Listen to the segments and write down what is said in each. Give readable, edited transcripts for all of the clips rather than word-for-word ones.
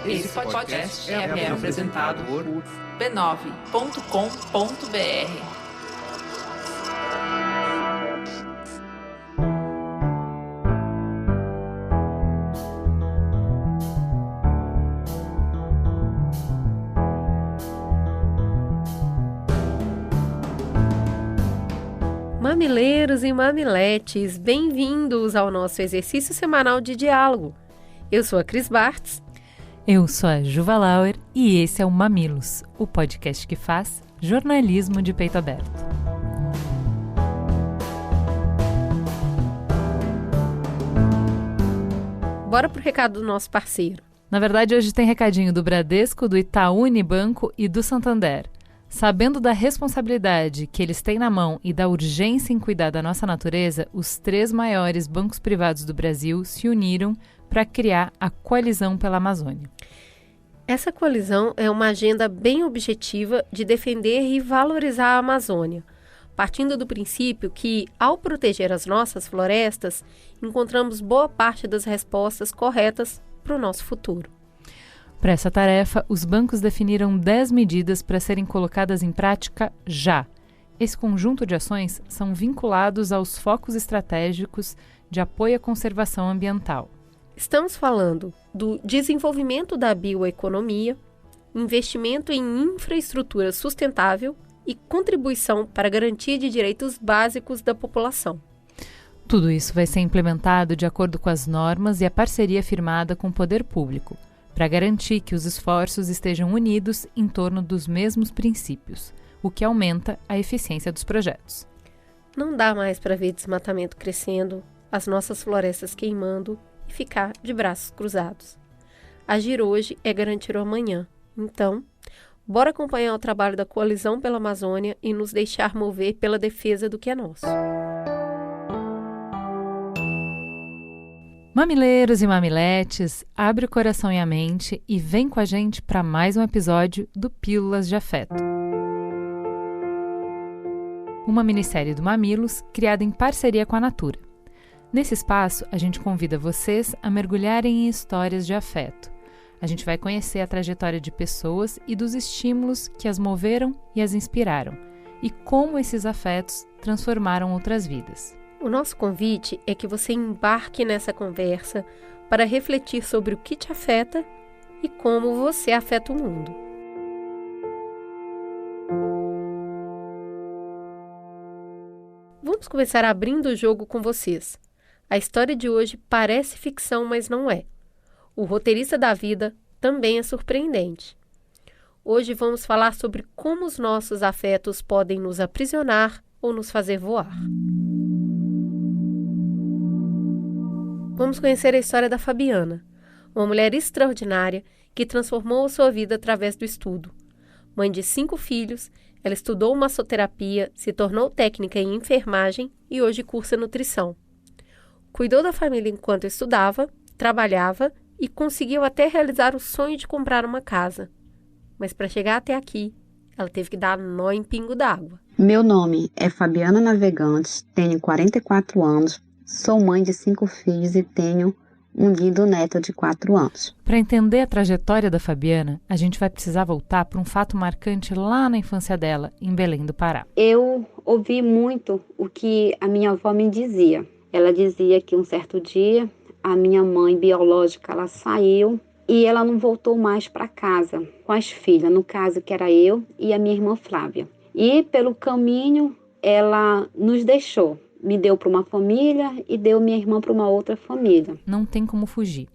Esse podcast é apresentado por b9.com.br. Mamileiros e mamiletes, bem-vindos ao nosso exercício semanal de diálogo. Eu sou a Cris Bartz. Eu sou a Juva Lauer e esse é o Mamilos, o podcast que faz jornalismo de peito aberto. Bora pro recado do nosso parceiro. Na verdade, hoje tem recadinho do Bradesco, do Itaú Unibanco e do Santander. Sabendo da responsabilidade que eles têm na mão e da urgência em cuidar da nossa natureza, os 3 maiores bancos privados do Brasil se uniram para criar a Coalizão pela Amazônia. Essa coalizão é uma agenda bem objetiva de defender e valorizar a Amazônia, partindo do princípio que, ao proteger as nossas florestas, encontramos boa parte das respostas corretas para o nosso futuro. Para essa tarefa, os bancos definiram 10 medidas para serem colocadas em prática já. Esse conjunto de ações são vinculados aos focos estratégicos de apoio à conservação ambiental. Estamos falando do desenvolvimento da bioeconomia, investimento em infraestrutura sustentável e contribuição para a garantia de direitos básicos da população. Tudo isso vai ser implementado de acordo com as normas e a parceria firmada com o poder público, para garantir que os esforços estejam unidos em torno dos mesmos princípios, o que aumenta a eficiência dos projetos. Não dá mais para ver desmatamento crescendo, as nossas florestas queimando e ficar de braços cruzados. Agir hoje é garantir o amanhã. Então, bora acompanhar o trabalho da Coalizão pela Amazônia e nos deixar mover pela defesa do que é nosso. Mamileiros e mamiletes, abre o coração e a mente e vem com a gente para mais um episódio do Pílulas de Afeto. Uma minissérie do Mamilos criada em parceria com a Natura. Nesse espaço, a gente convida vocês a mergulharem em histórias de afeto. A gente vai conhecer a trajetória de pessoas e dos estímulos que as moveram e as inspiraram, e como esses afetos transformaram outras vidas. O nosso convite é que você embarque nessa conversa para refletir sobre o que te afeta e como você afeta o mundo. Vamos começar abrindo o jogo com vocês. A história de hoje parece ficção, mas não é. O roteirista da vida também é surpreendente. Hoje vamos falar sobre como os nossos afetos podem nos aprisionar ou nos fazer voar. Vamos conhecer a história da Fabiana, uma mulher extraordinária que transformou a sua vida através do estudo. Mãe de 5 filhos, ela estudou massoterapia, se tornou técnica em enfermagem e hoje cursa nutrição. Cuidou da família enquanto estudava, trabalhava e conseguiu até realizar o sonho de comprar uma casa. Mas para chegar até aqui, ela teve que dar nó em pingo d'água. Meu nome é Fabiana Navegantes, tenho 44 anos, sou mãe de 5 filhos e tenho um lindo neto de 4 anos. Para entender a trajetória da Fabiana, a gente vai precisar voltar para um fato marcante lá na infância dela, em Belém do Pará. Eu ouvi muito o que a minha avó me dizia. Ela dizia que um certo dia a minha mãe biológica ela saiu e ela não voltou mais para casa com as filhas, no caso que era eu e a minha irmã Flávia. E pelo caminho ela nos deixou. Me deu para uma família e deu minha irmã para uma outra família. Não tem como fugir.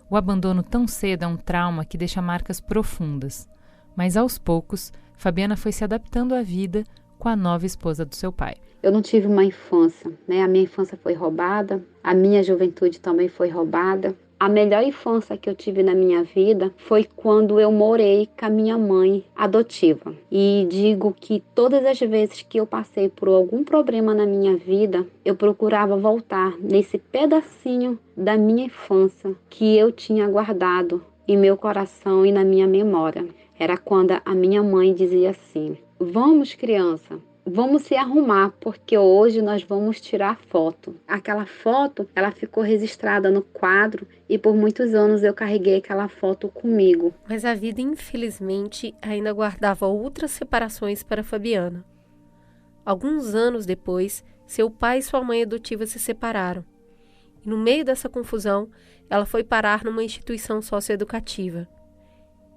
O abandono tão cedo é um trauma que deixa marcas profundas. Mas aos poucos, Fabiana foi se adaptando à vida com a nova esposa do seu pai. Eu não tive uma infância, né? A minha infância foi roubada, a minha juventude também foi roubada. A melhor infância que eu tive na minha vida foi quando eu morei com a minha mãe adotiva. E digo que todas as vezes que eu passei por algum problema na minha vida, eu procurava voltar nesse pedacinho da minha infância que eu tinha guardado em meu coração e na minha memória. Era quando a minha mãe dizia assim: "Vamos, criança, vamos se arrumar, porque hoje nós vamos tirar foto. Aquela foto, ela ficou registrada no quadro e por muitos anos eu carreguei aquela foto comigo. Mas a vida, infelizmente, ainda guardava outras separações para Fabiana. Alguns anos depois, seu pai e sua mãe adotiva se separaram. E no meio dessa confusão, ela foi parar numa instituição socioeducativa.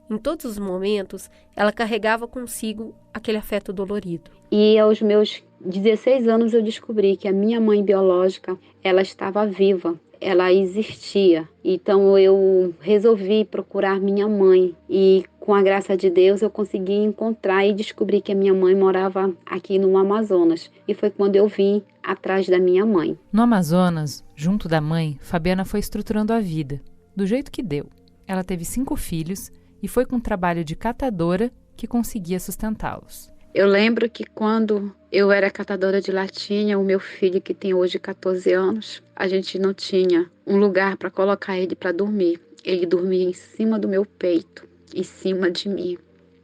Em todos os momentos, ela carregava consigo aquele afeto dolorido. E aos meus 16 anos eu descobri que a minha mãe biológica, ela estava viva, ela existia. Então eu resolvi procurar minha mãe e com a graça de Deus eu consegui encontrar e descobri que a minha mãe morava aqui no Amazonas. E foi quando eu vim atrás da minha mãe. No Amazonas, junto da mãe, Fabiana foi estruturando a vida, do jeito que deu. Ela teve 5 filhos e foi com o trabalho de catadora que conseguia sustentá-los. Eu lembro que quando eu era catadora de latinha, o meu filho, que tem hoje 14 anos, a gente não tinha um lugar para colocar ele para dormir. Ele dormia em cima do meu peito, em cima de mim.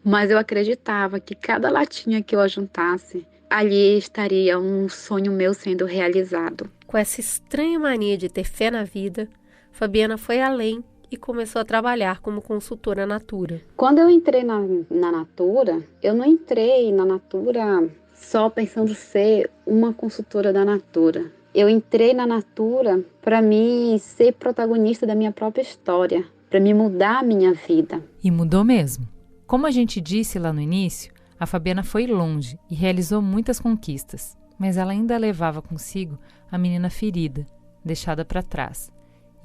Mas eu acreditava que cada latinha que eu ajuntasse, ali estaria um sonho meu sendo realizado. Com essa estranha mania de ter fé na vida, Fabiana foi além e começou a trabalhar como consultora Natura. Quando eu entrei na Natura, eu não entrei na Natura só pensando ser uma consultora da Natura. Eu entrei na Natura para mim ser protagonista da minha própria história, para me mudar a minha vida. E mudou mesmo. Como a gente disse lá no início, a Fabiana foi longe e realizou muitas conquistas, mas ela ainda levava consigo a menina ferida, deixada para trás.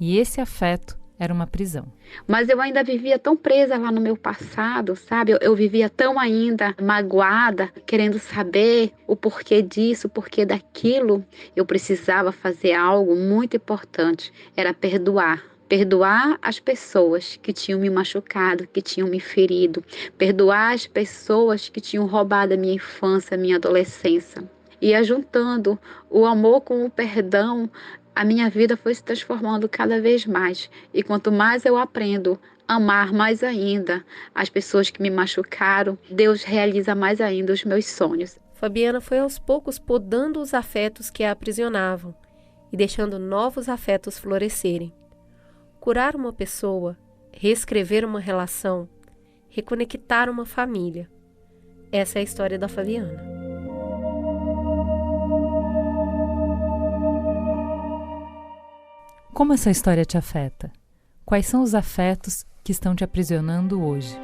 E esse afeto era uma prisão. Mas eu ainda vivia tão presa lá no meu passado, sabe? Eu vivia tão ainda magoada, querendo saber o porquê disso, o porquê daquilo. Eu precisava fazer algo muito importante, era perdoar. Perdoar as pessoas que tinham me machucado, que tinham me ferido. Perdoar as pessoas que tinham roubado a minha infância, a minha adolescência. E ajuntando o amor com o perdão, a minha vida foi se transformando cada vez mais. E quanto mais eu aprendo a amar mais ainda as pessoas que me machucaram, Deus realiza mais ainda os meus sonhos. Fabiana foi aos poucos podando os afetos que a aprisionavam e deixando novos afetos florescerem. Curar uma pessoa, reescrever uma relação, reconectar uma família. Essa é a história da Fabiana. Como essa história te afeta? Quais são os afetos que estão te aprisionando hoje?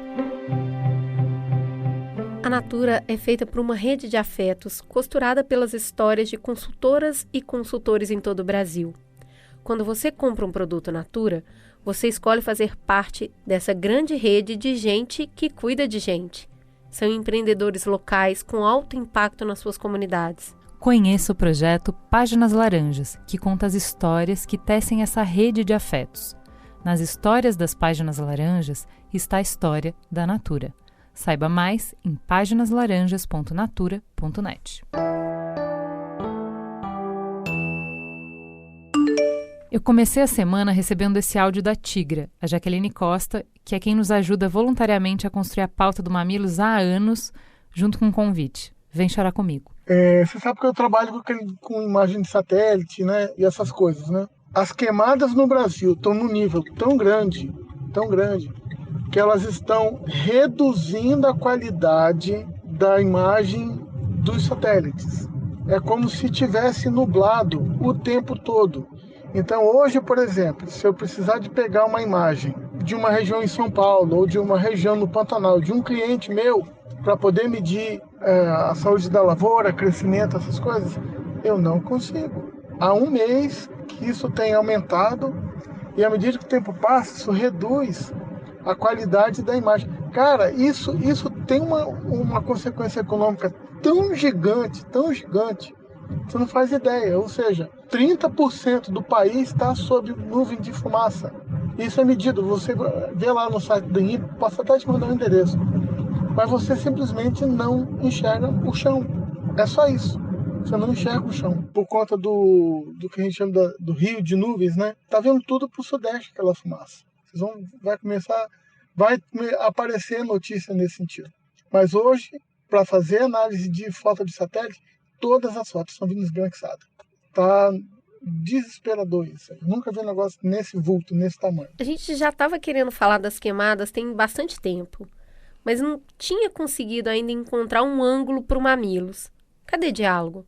A Natura é feita por uma rede de afetos costurada pelas histórias de consultoras e consultores em todo o Brasil. Quando você compra um produto Natura, você escolhe fazer parte dessa grande rede de gente que cuida de gente. São empreendedores locais com alto impacto nas suas comunidades. Conheça o projeto Páginas Laranjas, que conta as histórias que tecem essa rede de afetos. Nas histórias das Páginas Laranjas está a história da Natura. Saiba mais em paginaslaranjas.natura.net. Eu comecei a semana recebendo esse áudio da Tigra, a Jaqueline Costa, que é quem nos ajuda voluntariamente a construir a pauta do Mamilos há anos, junto com um convite. Vem chorar comigo. Você sabe que eu trabalho com imagem de satélite, né? E essas coisas, né? As queimadas no Brasil estão num nível tão grande, que elas estão reduzindo a qualidade da imagem dos satélites. É como se tivesse nublado o tempo todo. Então hoje, por exemplo, se eu precisar de pegar uma imagem de uma região em São Paulo ou de uma região no Pantanal, de um cliente meu, para poder medir a saúde da lavoura, crescimento, essas coisas, eu não consigo. Há um mês que isso tem aumentado e à medida que o tempo passa, isso reduz a qualidade da imagem. Cara, isso tem uma consequência econômica tão gigante, você não faz ideia. Ou seja, 30% do país está sob nuvem de fumaça. Isso é medido. Você vê lá no site do INPE, posso até te mandar o endereço. Mas você simplesmente não enxerga o chão. É só isso. Você não enxerga o chão. Por conta do que a gente chama do rio de nuvens, né? Tá vendo tudo pro sudeste aquela fumaça. Vai aparecer notícia nesse sentido. Mas hoje para fazer análise de foto de satélite, todas as fotos estão vindo esbranquiçadas. Tá desesperador isso aí. Nunca vi um negócio nesse vulto, nesse tamanho. A gente já estava querendo falar das queimadas tem bastante tempo, mas não tinha conseguido ainda encontrar um ângulo para o Mamilos. Cadê diálogo?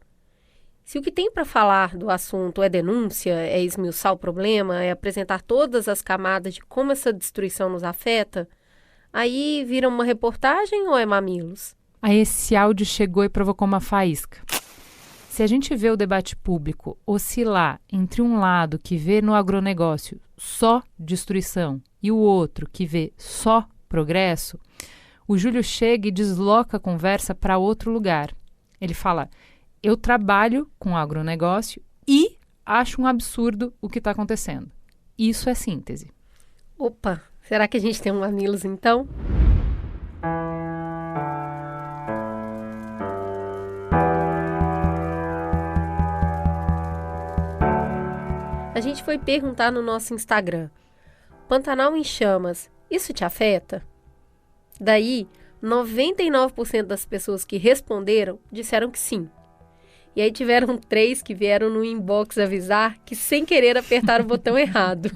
Se o que tem para falar do assunto é denúncia, é esmiuçar o problema, é apresentar todas as camadas de como essa destruição nos afeta, aí vira uma reportagem ou é Mamilos? Aí esse áudio chegou e provocou uma faísca. Se a gente vê o debate público oscilar entre um lado que vê no agronegócio só destruição e o outro que vê só progresso, o Júlio chega e desloca a conversa para outro lugar. Ele fala: eu trabalho com agronegócio e acho um absurdo o que está acontecendo. Isso é síntese. Opa, será que a gente tem um Mamilos então? A gente foi perguntar no nosso Instagram: Pantanal em chamas, isso te afeta? Daí, 99% das pessoas que responderam disseram que sim. E aí tiveram 3 que vieram no inbox avisar que sem querer apertaram o botão errado.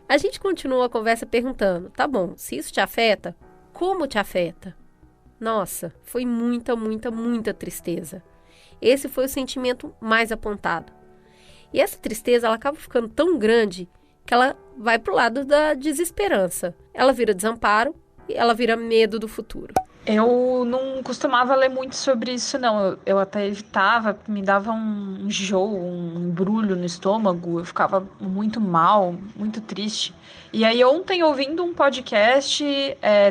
A gente continuou a conversa perguntando: tá bom, se isso te afeta, como te afeta? Nossa, foi muita tristeza. Esse foi o sentimento mais apontado. E essa tristeza, ela acaba ficando tão grande que ela vai pro lado da desesperança. Ela vira desamparo e ela vira medo do futuro. Eu não costumava ler muito sobre isso, não. Eu até evitava, me dava um enjoo, um embrulho no estômago. Eu ficava muito mal, muito triste. E aí ontem, ouvindo um podcast,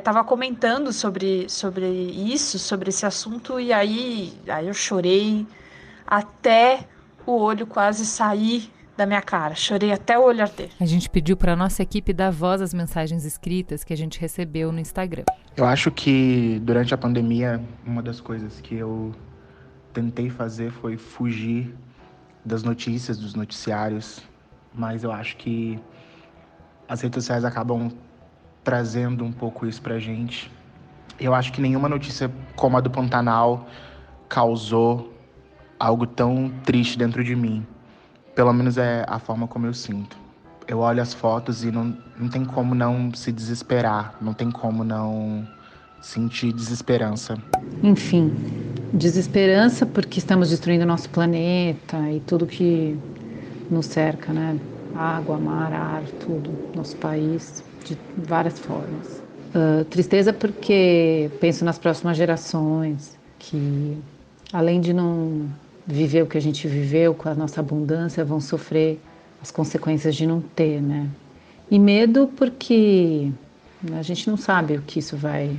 tava comentando sobre isso, sobre esse assunto. E aí eu chorei até o olho quase sair da minha cara. Chorei até o olho arder. A gente pediu para a nossa equipe dar voz às mensagens escritas que a gente recebeu no Instagram. Eu acho que durante a pandemia, uma das coisas que eu tentei fazer foi fugir das notícias, dos noticiários, mas eu acho que as redes sociais acabam trazendo um pouco isso pra gente. Eu acho que nenhuma notícia como a do Pantanal causou algo tão triste dentro de mim. Pelo menos é a forma como eu sinto. Eu olho as fotos e não tem como não se desesperar, não tem como não sentir desesperança. Enfim, desesperança porque estamos destruindo nosso planeta e tudo que nos cerca, né? Água, mar, ar, tudo, nosso país, de várias formas. Tristeza porque penso nas próximas gerações, que além de não viver o que a gente viveu com a nossa abundância, vão sofrer as consequências de não ter, né? E medo porque a gente não sabe o que isso vai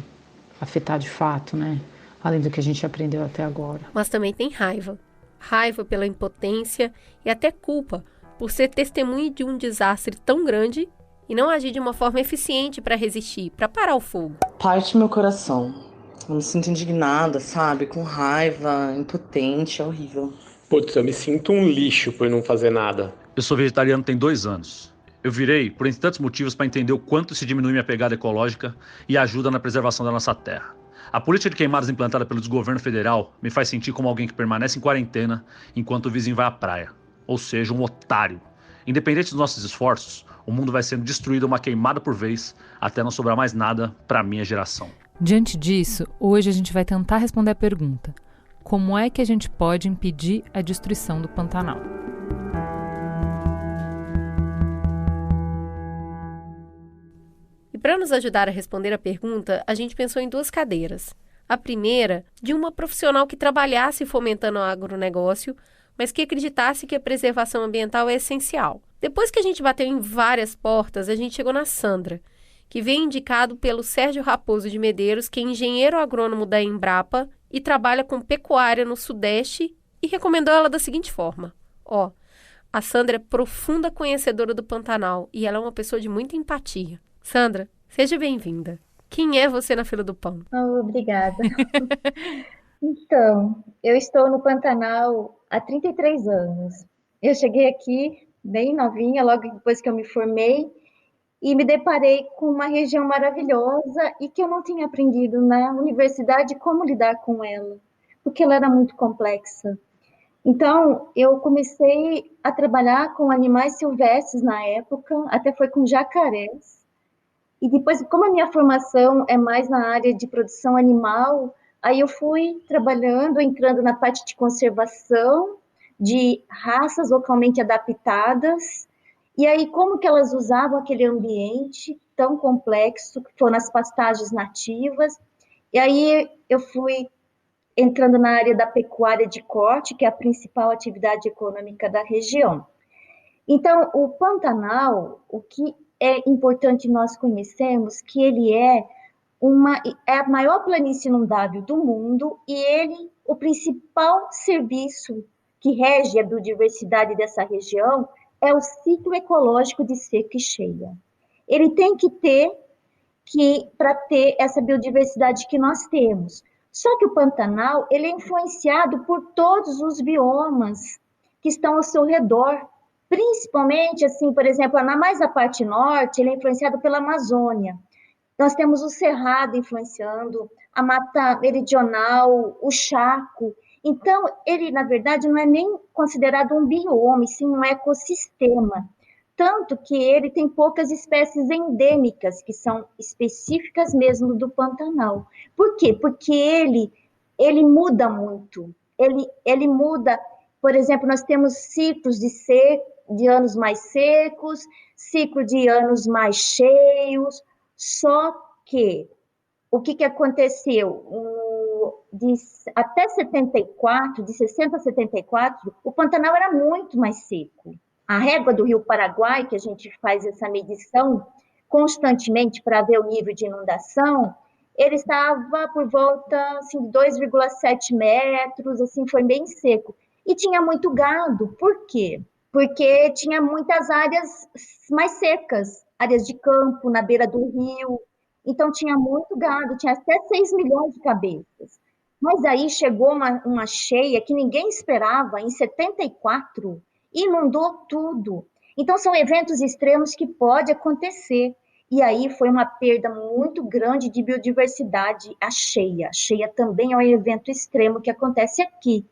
afetar de fato, né? Além do que a gente aprendeu até agora. Mas também tem raiva. Raiva pela impotência e até culpa por ser testemunha de um desastre tão grande e não agir de uma forma eficiente para resistir, para parar o fogo. Parte meu coração. Eu me sinto indignada, sabe? Com raiva, impotente, é horrível. Putz, eu me sinto um lixo por não fazer nada. Eu sou vegetariano tem 2 anos. Eu virei, por entre tantos motivos, para entender o quanto se diminui minha pegada ecológica e ajuda na preservação da nossa terra. A política de queimadas implantada pelo desgoverno federal me faz sentir como alguém que permanece em quarentena enquanto o vizinho vai à praia. Ou seja, um otário. Independente dos nossos esforços, o mundo vai sendo destruído uma queimada por vez até não sobrar mais nada para a minha geração. Diante disso, hoje a gente vai tentar responder a pergunta: como é que a gente pode impedir a destruição do Pantanal? E para nos ajudar a responder a pergunta, a gente pensou em 2 cadeiras. A primeira, de uma profissional que trabalhasse fomentando o agronegócio, mas que acreditasse que a preservação ambiental é essencial. Depois que a gente bateu em várias portas, a gente chegou na Sandra, que veio indicado pelo Sérgio Raposo de Medeiros, que é engenheiro agrônomo da Embrapa e trabalha com pecuária no Sudeste, e recomendou ela da seguinte forma: a Sandra é profunda conhecedora do Pantanal e ela é uma pessoa de muita empatia. Sandra, seja bem-vinda. Quem é você na fila do pão? Obrigada. Então, eu estou no Pantanal há 33 anos. Eu cheguei aqui bem novinha, logo depois que eu me formei, e me deparei com uma região maravilhosa e que eu não tinha aprendido na universidade como lidar com ela, porque ela era muito complexa. Então, eu comecei a trabalhar com animais silvestres na época, até foi com jacarés. E depois, como a minha formação é mais na área de produção animal, aí eu fui trabalhando, entrando na parte de conservação, de raças localmente adaptadas, e aí como que elas usavam aquele ambiente tão complexo, que foram as pastagens nativas, e aí eu fui entrando na área da pecuária de corte, que é a principal atividade econômica da região. Então, o Pantanal, o que é importante nós conhecermos, que ele é a maior planície inundável do mundo e ele, o principal serviço que rege a biodiversidade dessa região é o ciclo ecológico de seca e cheia. Ele tem que ter para ter essa biodiversidade que nós temos. Só que o Pantanal, ele é influenciado por todos os biomas que estão ao seu redor. Principalmente, assim, por exemplo, mais a parte norte, ele é influenciado pela Amazônia. Nós temos o Cerrado influenciando, a Mata Meridional, o Chaco. Então, ele, na verdade, não é nem considerado um bioma, sim um ecossistema. Tanto que ele tem poucas espécies endêmicas, que são específicas mesmo do Pantanal. Por quê? Porque ele muda muito. Ele muda, por exemplo, nós temos ciclos de anos mais secos, ciclo de anos mais cheios, só que o que aconteceu? Até 74, de 60 a 74, o Pantanal era muito mais seco. A régua do Rio Paraguai, que a gente faz essa medição constantemente para ver o nível de inundação, ele estava por volta assim, de 2,7 metros, assim, foi bem seco. E tinha muito gado. Por quê? Porque tinha muitas áreas mais secas, áreas de campo, na beira do rio. Então, tinha muito gado, tinha até 6 milhões de cabeças. Mas aí chegou uma cheia que ninguém esperava, em 74, e inundou tudo. Então, são eventos extremos que podem acontecer. E aí foi uma perda muito grande de biodiversidade, a cheia. A cheia também é um evento extremo que acontece aqui.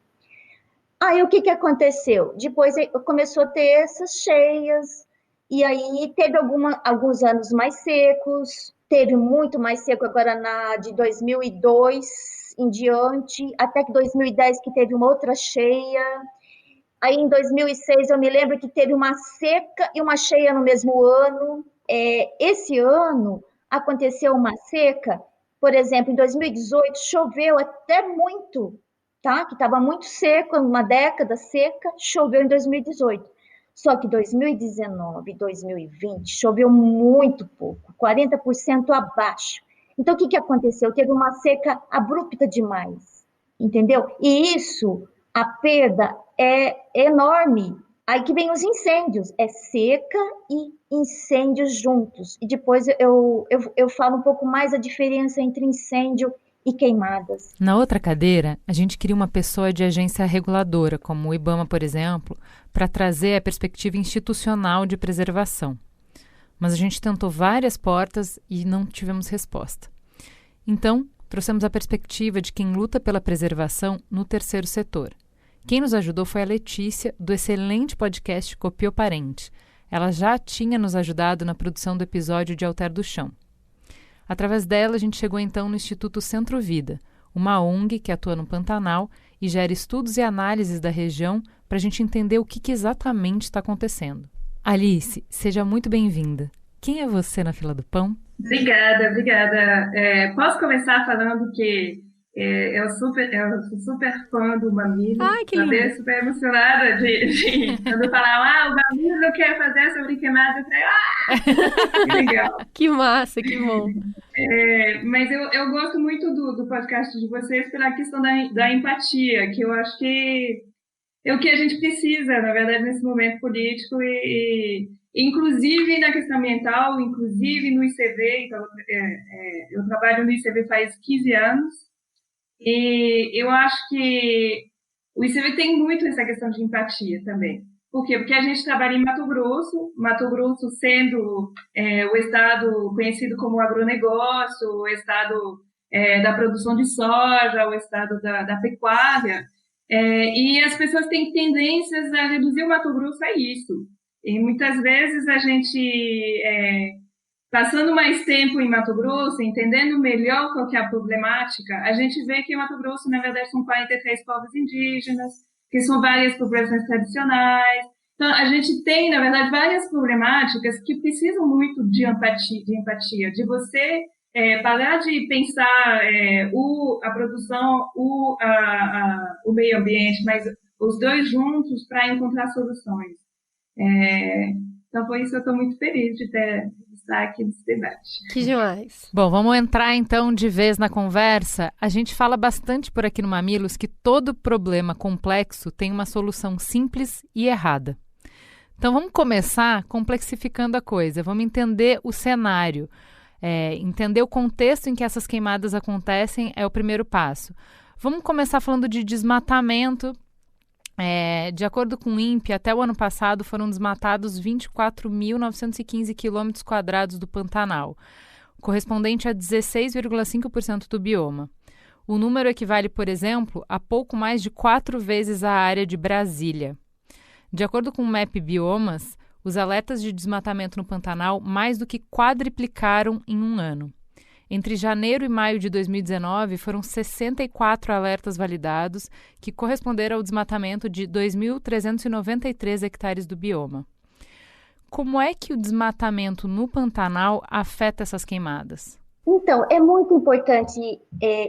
Aí o que aconteceu? Depois começou a ter essas cheias, e aí teve alguns anos mais secos, teve muito mais seco agora de 2002 em diante, até que 2010 que teve uma outra cheia. Aí em 2006 eu me lembro que teve uma seca e uma cheia no mesmo ano. Esse ano aconteceu uma seca, por exemplo, em 2018 choveu até muito, tá? Que estava muito seco, uma década seca, choveu em 2018. Só que 2019 e 2020 choveu muito pouco, 40% abaixo. Então, o que aconteceu? Teve uma seca abrupta demais, entendeu? E isso, a perda é enorme. Aí que vem os incêndios, é seca e incêndios juntos. E depois eu falo um pouco mais a diferença entre incêndio e queimadas. Na outra cadeira, a gente queria uma pessoa de agência reguladora, como o IBAMA, por exemplo, para trazer a perspectiva institucional de preservação. Mas a gente tentou várias portas e não tivemos resposta. Então, trouxemos a perspectiva de quem luta pela preservação no terceiro setor. Quem nos ajudou foi a Letícia, do excelente podcast Copiou Parente. Ela já tinha nos ajudado na produção do episódio de Alter do Chão. Através dela, a gente chegou então no Instituto Centro Vida, uma ONG que atua no Pantanal e gera estudos e análises da região para a gente entender o que exatamente está acontecendo. Alice, seja muito bem-vinda. Quem é você na fila do pão? Obrigada. Posso começar falando que eu sou super fã do Mamilos. Ai, que lindo! Estou super emocionada quando falaram, o Mamilos quer fazer sobre queimada. Eu falei, que legal! Que massa, que bom! Mas eu gosto muito do podcast de vocês pela questão da empatia, que eu acho que é o que a gente precisa, na verdade, nesse momento político e inclusive na questão ambiental, inclusive no ICV. Então, eu trabalho no ICV faz 15 anos e eu acho que o ICV tem muito essa questão de empatia também. Por quê? Porque a gente trabalha em Mato Grosso sendo o estado conhecido como agronegócio, o estado da produção de soja, o estado da pecuária, e as pessoas têm tendências a reduzir o Mato Grosso a isso. E muitas vezes a gente, passando mais tempo em Mato Grosso, entendendo melhor qual que é a problemática, a gente vê que em Mato Grosso, na verdade, são 43 povos indígenas, que são várias populações tradicionais. Então, a gente tem, na verdade, várias problemáticas que precisam muito de empatia, de você parar de pensar a produção, o meio ambiente, mas os dois juntos para encontrar soluções. Então, por isso eu estou muito feliz de estar aqui nesse debate. Que demais. Bom, vamos entrar então de vez na conversa. A gente fala bastante por aqui no Mamilos que todo problema complexo tem uma solução simples e errada. Então vamos começar complexificando a coisa, vamos entender o cenário, entender o contexto em que essas queimadas acontecem é o primeiro passo. Vamos começar falando de desmatamento. De acordo com o INPE, até o ano passado foram desmatados 24.915 quilômetros quadrados do Pantanal, correspondente a 16,5% do bioma. O número equivale, por exemplo, a pouco mais de 4 vezes a área de Brasília. De acordo com o MAP Biomas, os alertas de desmatamento no Pantanal mais do que quadriplicaram em um ano. Entre janeiro e maio de 2019, foram 64 alertas validados, que corresponderam ao desmatamento de 2.393 hectares do bioma. Como é que o desmatamento no Pantanal afeta essas queimadas? Então, é muito importante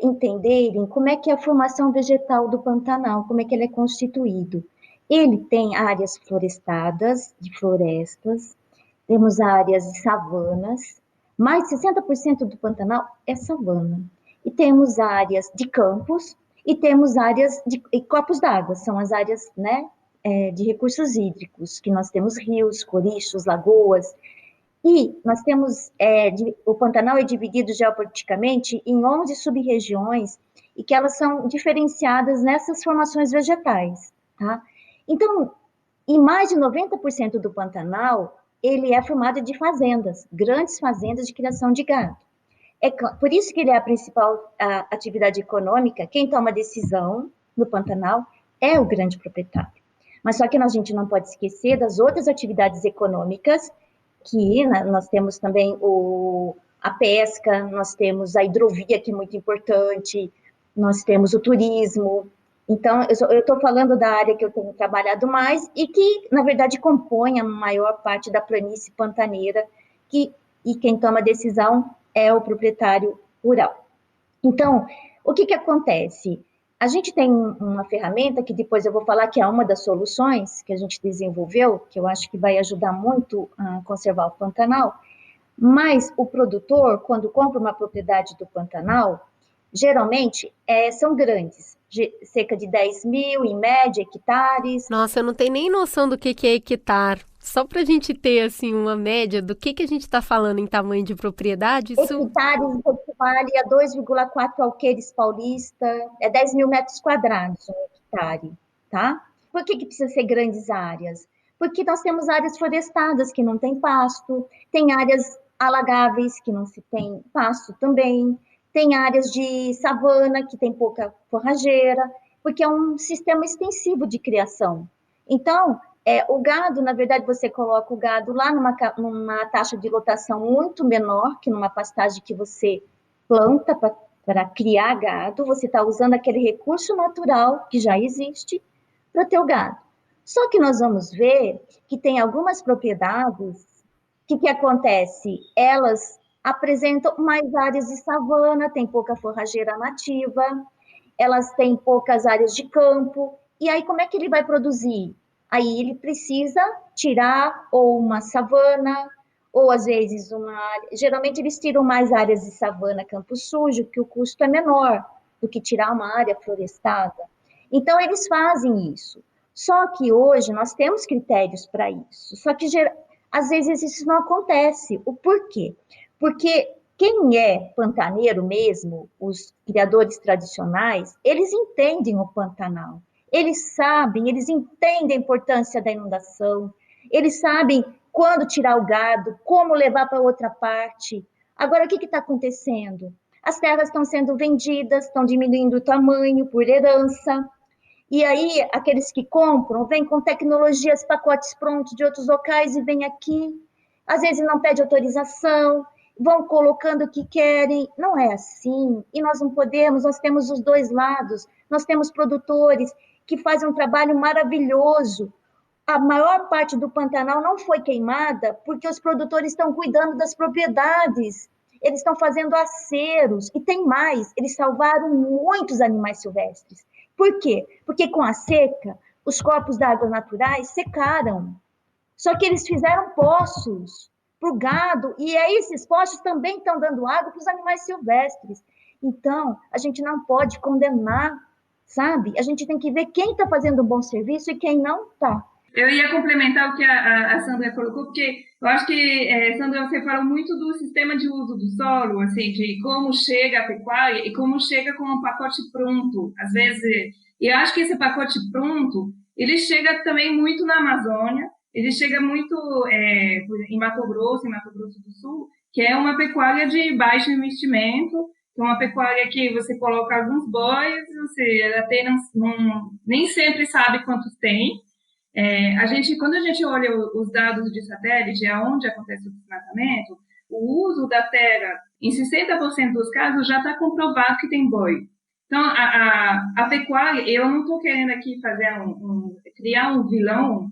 entenderem como é que é a formação vegetal do Pantanal, como é que ele é constituído. Ele tem áreas florestadas, de florestas, temos áreas de savanas, mais de 60% do Pantanal é savana. E temos áreas de campos e temos áreas de corpos d'água, são as áreas, né, de recursos hídricos, que nós temos rios, corichos, lagoas. E nós temos, o Pantanal é dividido geopoliticamente em 11 sub-regiões e que elas são diferenciadas nessas formações vegetais, tá? Então, em mais de 90% do Pantanal, ele é formado de fazendas, grandes fazendas de criação de gado. Por isso que ele é a principal atividade econômica. Quem toma decisão no Pantanal é o grande proprietário. Mas só que a gente não pode esquecer das outras atividades econômicas, que nós temos também a pesca, nós temos a hidrovia, que é muito importante, nós temos o turismo. Então, eu estou falando da área que eu tenho trabalhado mais e que, na verdade, compõe a maior parte da planície pantaneira, e quem toma a decisão é o proprietário rural. Então, o que acontece? A gente tem uma ferramenta que depois eu vou falar que é uma das soluções que a gente desenvolveu, que eu acho que vai ajudar muito a conservar o Pantanal, mas o produtor, quando compra uma propriedade do Pantanal, geralmente são grandes, cerca de 10 mil, em média, hectares. Nossa, eu não tenho nem noção do que é hectare. Só para a gente ter, assim, uma média do que a gente está falando em tamanho de propriedade. Hectares equivale a 2,4 alqueires paulista, 10 mil metros quadrados um hectare, tá? Por que precisa ser grandes áreas? Porque nós temos áreas florestadas que não tem pasto, tem áreas alagáveis que não se tem pasto também, tem áreas de savana que tem pouca forrageira, porque é um sistema extensivo de criação. Então, o gado, na verdade, você coloca o gado lá numa taxa de lotação muito menor que numa pastagem que você planta para criar gado, você está usando aquele recurso natural que já existe para ter o gado. Só que nós vamos ver que tem algumas propriedades, que acontece? Elas apresentam mais áreas de savana, tem pouca forrageira nativa, elas têm poucas áreas de campo, e aí como é que ele vai produzir? Aí ele precisa tirar ou uma savana, ou às vezes geralmente eles tiram mais áreas de savana, campo sujo, que o custo é menor do que tirar uma área florestada. Então eles fazem isso. Só que hoje nós temos critérios para isso. Só que às vezes isso não acontece. O porquê? Porque quem é pantaneiro mesmo, os criadores tradicionais, eles entendem o Pantanal. Eles sabem, eles entendem a importância da inundação, eles sabem quando tirar o gado, como levar para outra parte. Agora, o que está acontecendo? As terras estão sendo vendidas, estão diminuindo o tamanho por herança, e aí aqueles que compram vêm com tecnologias, pacotes prontos de outros locais e vêm aqui, às vezes não pede autorização, vão colocando o que querem, não é assim, e nós não podemos, nós temos os dois lados, nós temos produtores que fazem um trabalho maravilhoso. A maior parte do Pantanal não foi queimada porque os produtores estão cuidando das propriedades, eles estão fazendo aceros, e tem mais, eles salvaram muitos animais silvestres. Por quê? Porque com a seca, os corpos d'água naturais secaram, só que eles fizeram poços para o gado, e aí esses poços também estão dando água para os animais silvestres. Então, a gente não pode condenar, sabe? A gente tem que ver quem está fazendo um bom serviço e quem não está. Eu ia complementar o que a Sandra colocou, porque eu acho que, Sandra, você falou muito do sistema de uso do solo, assim, de como chega a pecuária e como chega com um pacote pronto. Às vezes, eu acho que esse pacote pronto, ele chega também muito na Amazônia, ele chega muito em Mato Grosso do Sul, que é uma pecuária de baixo investimento, que é uma pecuária que você coloca alguns bois, você até nem sempre sabe quantos tem. Quando a gente olha os dados de satélite, aonde acontece o desmatamento, o uso da terra, em 60% dos casos, já está comprovado que tem boi. Então, a pecuária, eu não estou querendo aqui criar um vilão,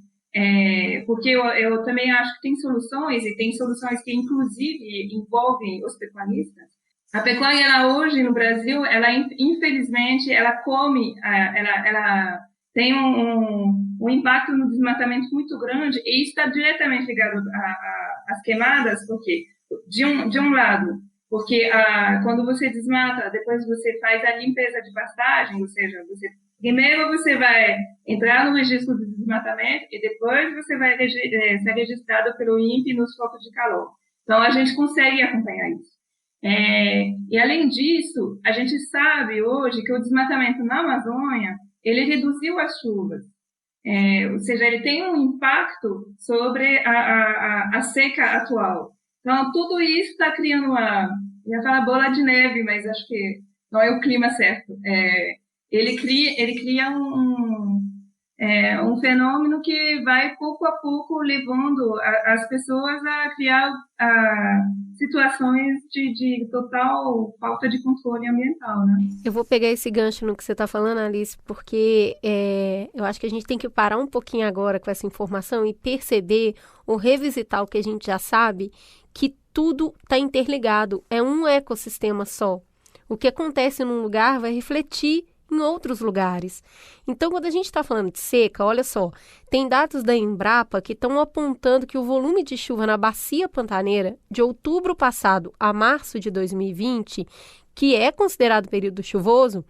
porque eu também acho que tem soluções, e tem soluções que, inclusive, envolvem os pecuaristas. A pecuária, ela, hoje, no Brasil, ela, infelizmente, ela come, ela tem um impacto no desmatamento muito grande e está diretamente ligado às queimadas, porque, de um lado, porque quando você desmata, depois você faz a limpeza de pastagem, ou seja, primeiro você vai entrar no registro de desmatamento e depois você vai ser registrado pelo INPE nos focos de calor. Então, a gente consegue acompanhar isso. E, além disso, a gente sabe hoje que o desmatamento na Amazônia ele reduziu as chuvas, ou seja, ele tem um impacto sobre a seca atual. Então, tudo isso está criando ia falar bola de neve, mas acho que não é o clima certo. Ele cria um fenômeno que vai, pouco a pouco, levando as pessoas a criar situações de total falta de controle ambiental, né? Eu vou pegar esse gancho no que você está falando, Alice, porque eu acho que a gente tem que parar um pouquinho agora com essa informação e perceber ou revisitar o que a gente já sabe, que tudo está interligado, é um ecossistema só. O que acontece num lugar vai refletir em outros lugares. Então, quando a gente está falando de seca, olha só, tem dados da Embrapa que estão apontando que o volume de chuva na bacia pantaneira de outubro passado a março de 2020, que é considerado período chuvoso,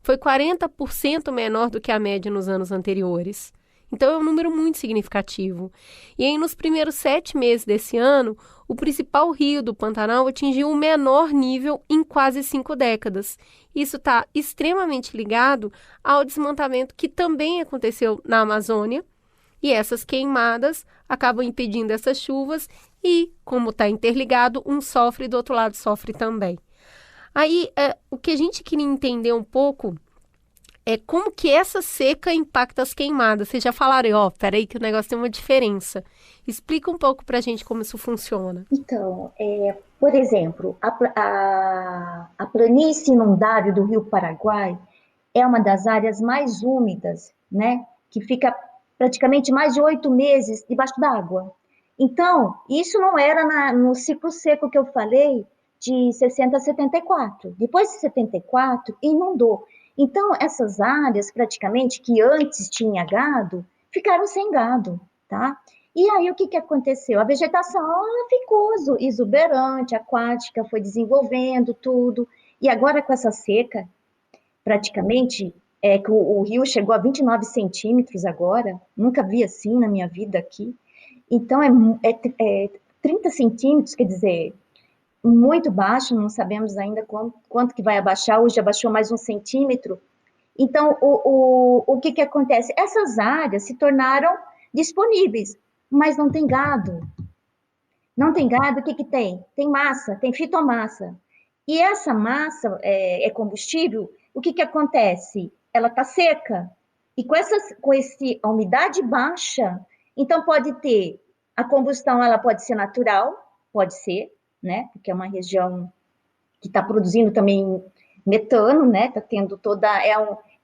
foi 40% menor do que a média nos anos anteriores. Então, é um número muito significativo. E aí, nos primeiros 7 meses desse ano, o principal rio do Pantanal atingiu o menor nível em quase 5 décadas. Isso está extremamente ligado ao desmatamento que também aconteceu na Amazônia. E essas queimadas acabam impedindo essas chuvas e, como está interligado, um sofre e do outro lado sofre também. Aí, o que a gente queria entender um pouco é como que essa seca impacta as queimadas. Vocês já falaram, peraí que o negócio tem uma diferença. Explica um pouco pra gente como isso funciona. Então, por exemplo, a planície inundável do Rio Paraguai é uma das áreas mais úmidas, né? Que fica praticamente mais de 8 meses debaixo d'água. Então, isso não era no ciclo seco que eu falei, de 60 a 74. Depois de 74, inundou. Então, essas áreas, praticamente, que antes tinha gado, ficaram sem gado, tá? E aí, o que aconteceu? A vegetação ficou exuberante, aquática, foi desenvolvendo tudo. E agora, com essa seca, praticamente, que o rio chegou a 29 centímetros agora, nunca vi assim na minha vida aqui. Então, 30 centímetros, quer dizer, muito baixo, não sabemos ainda quanto que vai abaixar, hoje abaixou mais 1 centímetro, Então, o que acontece? Essas áreas se tornaram disponíveis, mas não tem gado. Não tem gado, o que tem? Tem massa, tem fitomassa. E essa massa é combustível, o que acontece? Ela está seca. E com a umidade baixa, então pode ter, a combustão ela pode ser natural, pode ser, né? Porque é uma região que está produzindo também metano, né? Está tendo toda...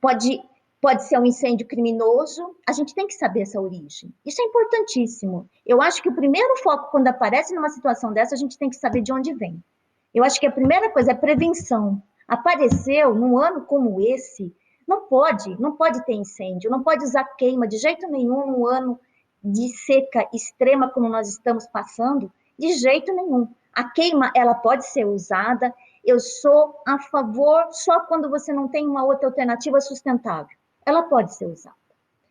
Pode ser um incêndio criminoso, a gente tem que saber essa origem. Isso é importantíssimo. Eu acho que o primeiro foco, quando aparece numa situação dessa, a gente tem que saber de onde vem. Eu acho que a primeira coisa é prevenção. Apareceu num ano como esse, não pode ter incêndio, não pode usar queima de jeito nenhum num ano de seca extrema como nós estamos passando, de jeito nenhum. A queima, ela pode ser usada, eu sou a favor só quando você não tem uma outra alternativa sustentável. Ela pode ser usada.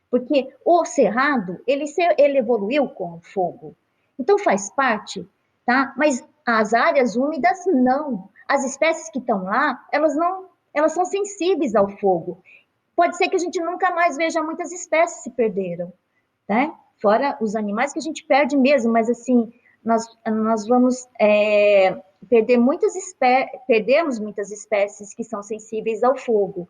Porque o cerrado, ele evoluiu com o fogo. Então faz parte, tá? Mas as áreas úmidas, não. As espécies que estão lá, elas são sensíveis ao fogo. Pode ser que a gente nunca mais veja muitas espécies se perderam, né? Fora os animais que a gente perde mesmo, mas assim, nós vamos perdemos muitas espécies que são sensíveis ao fogo.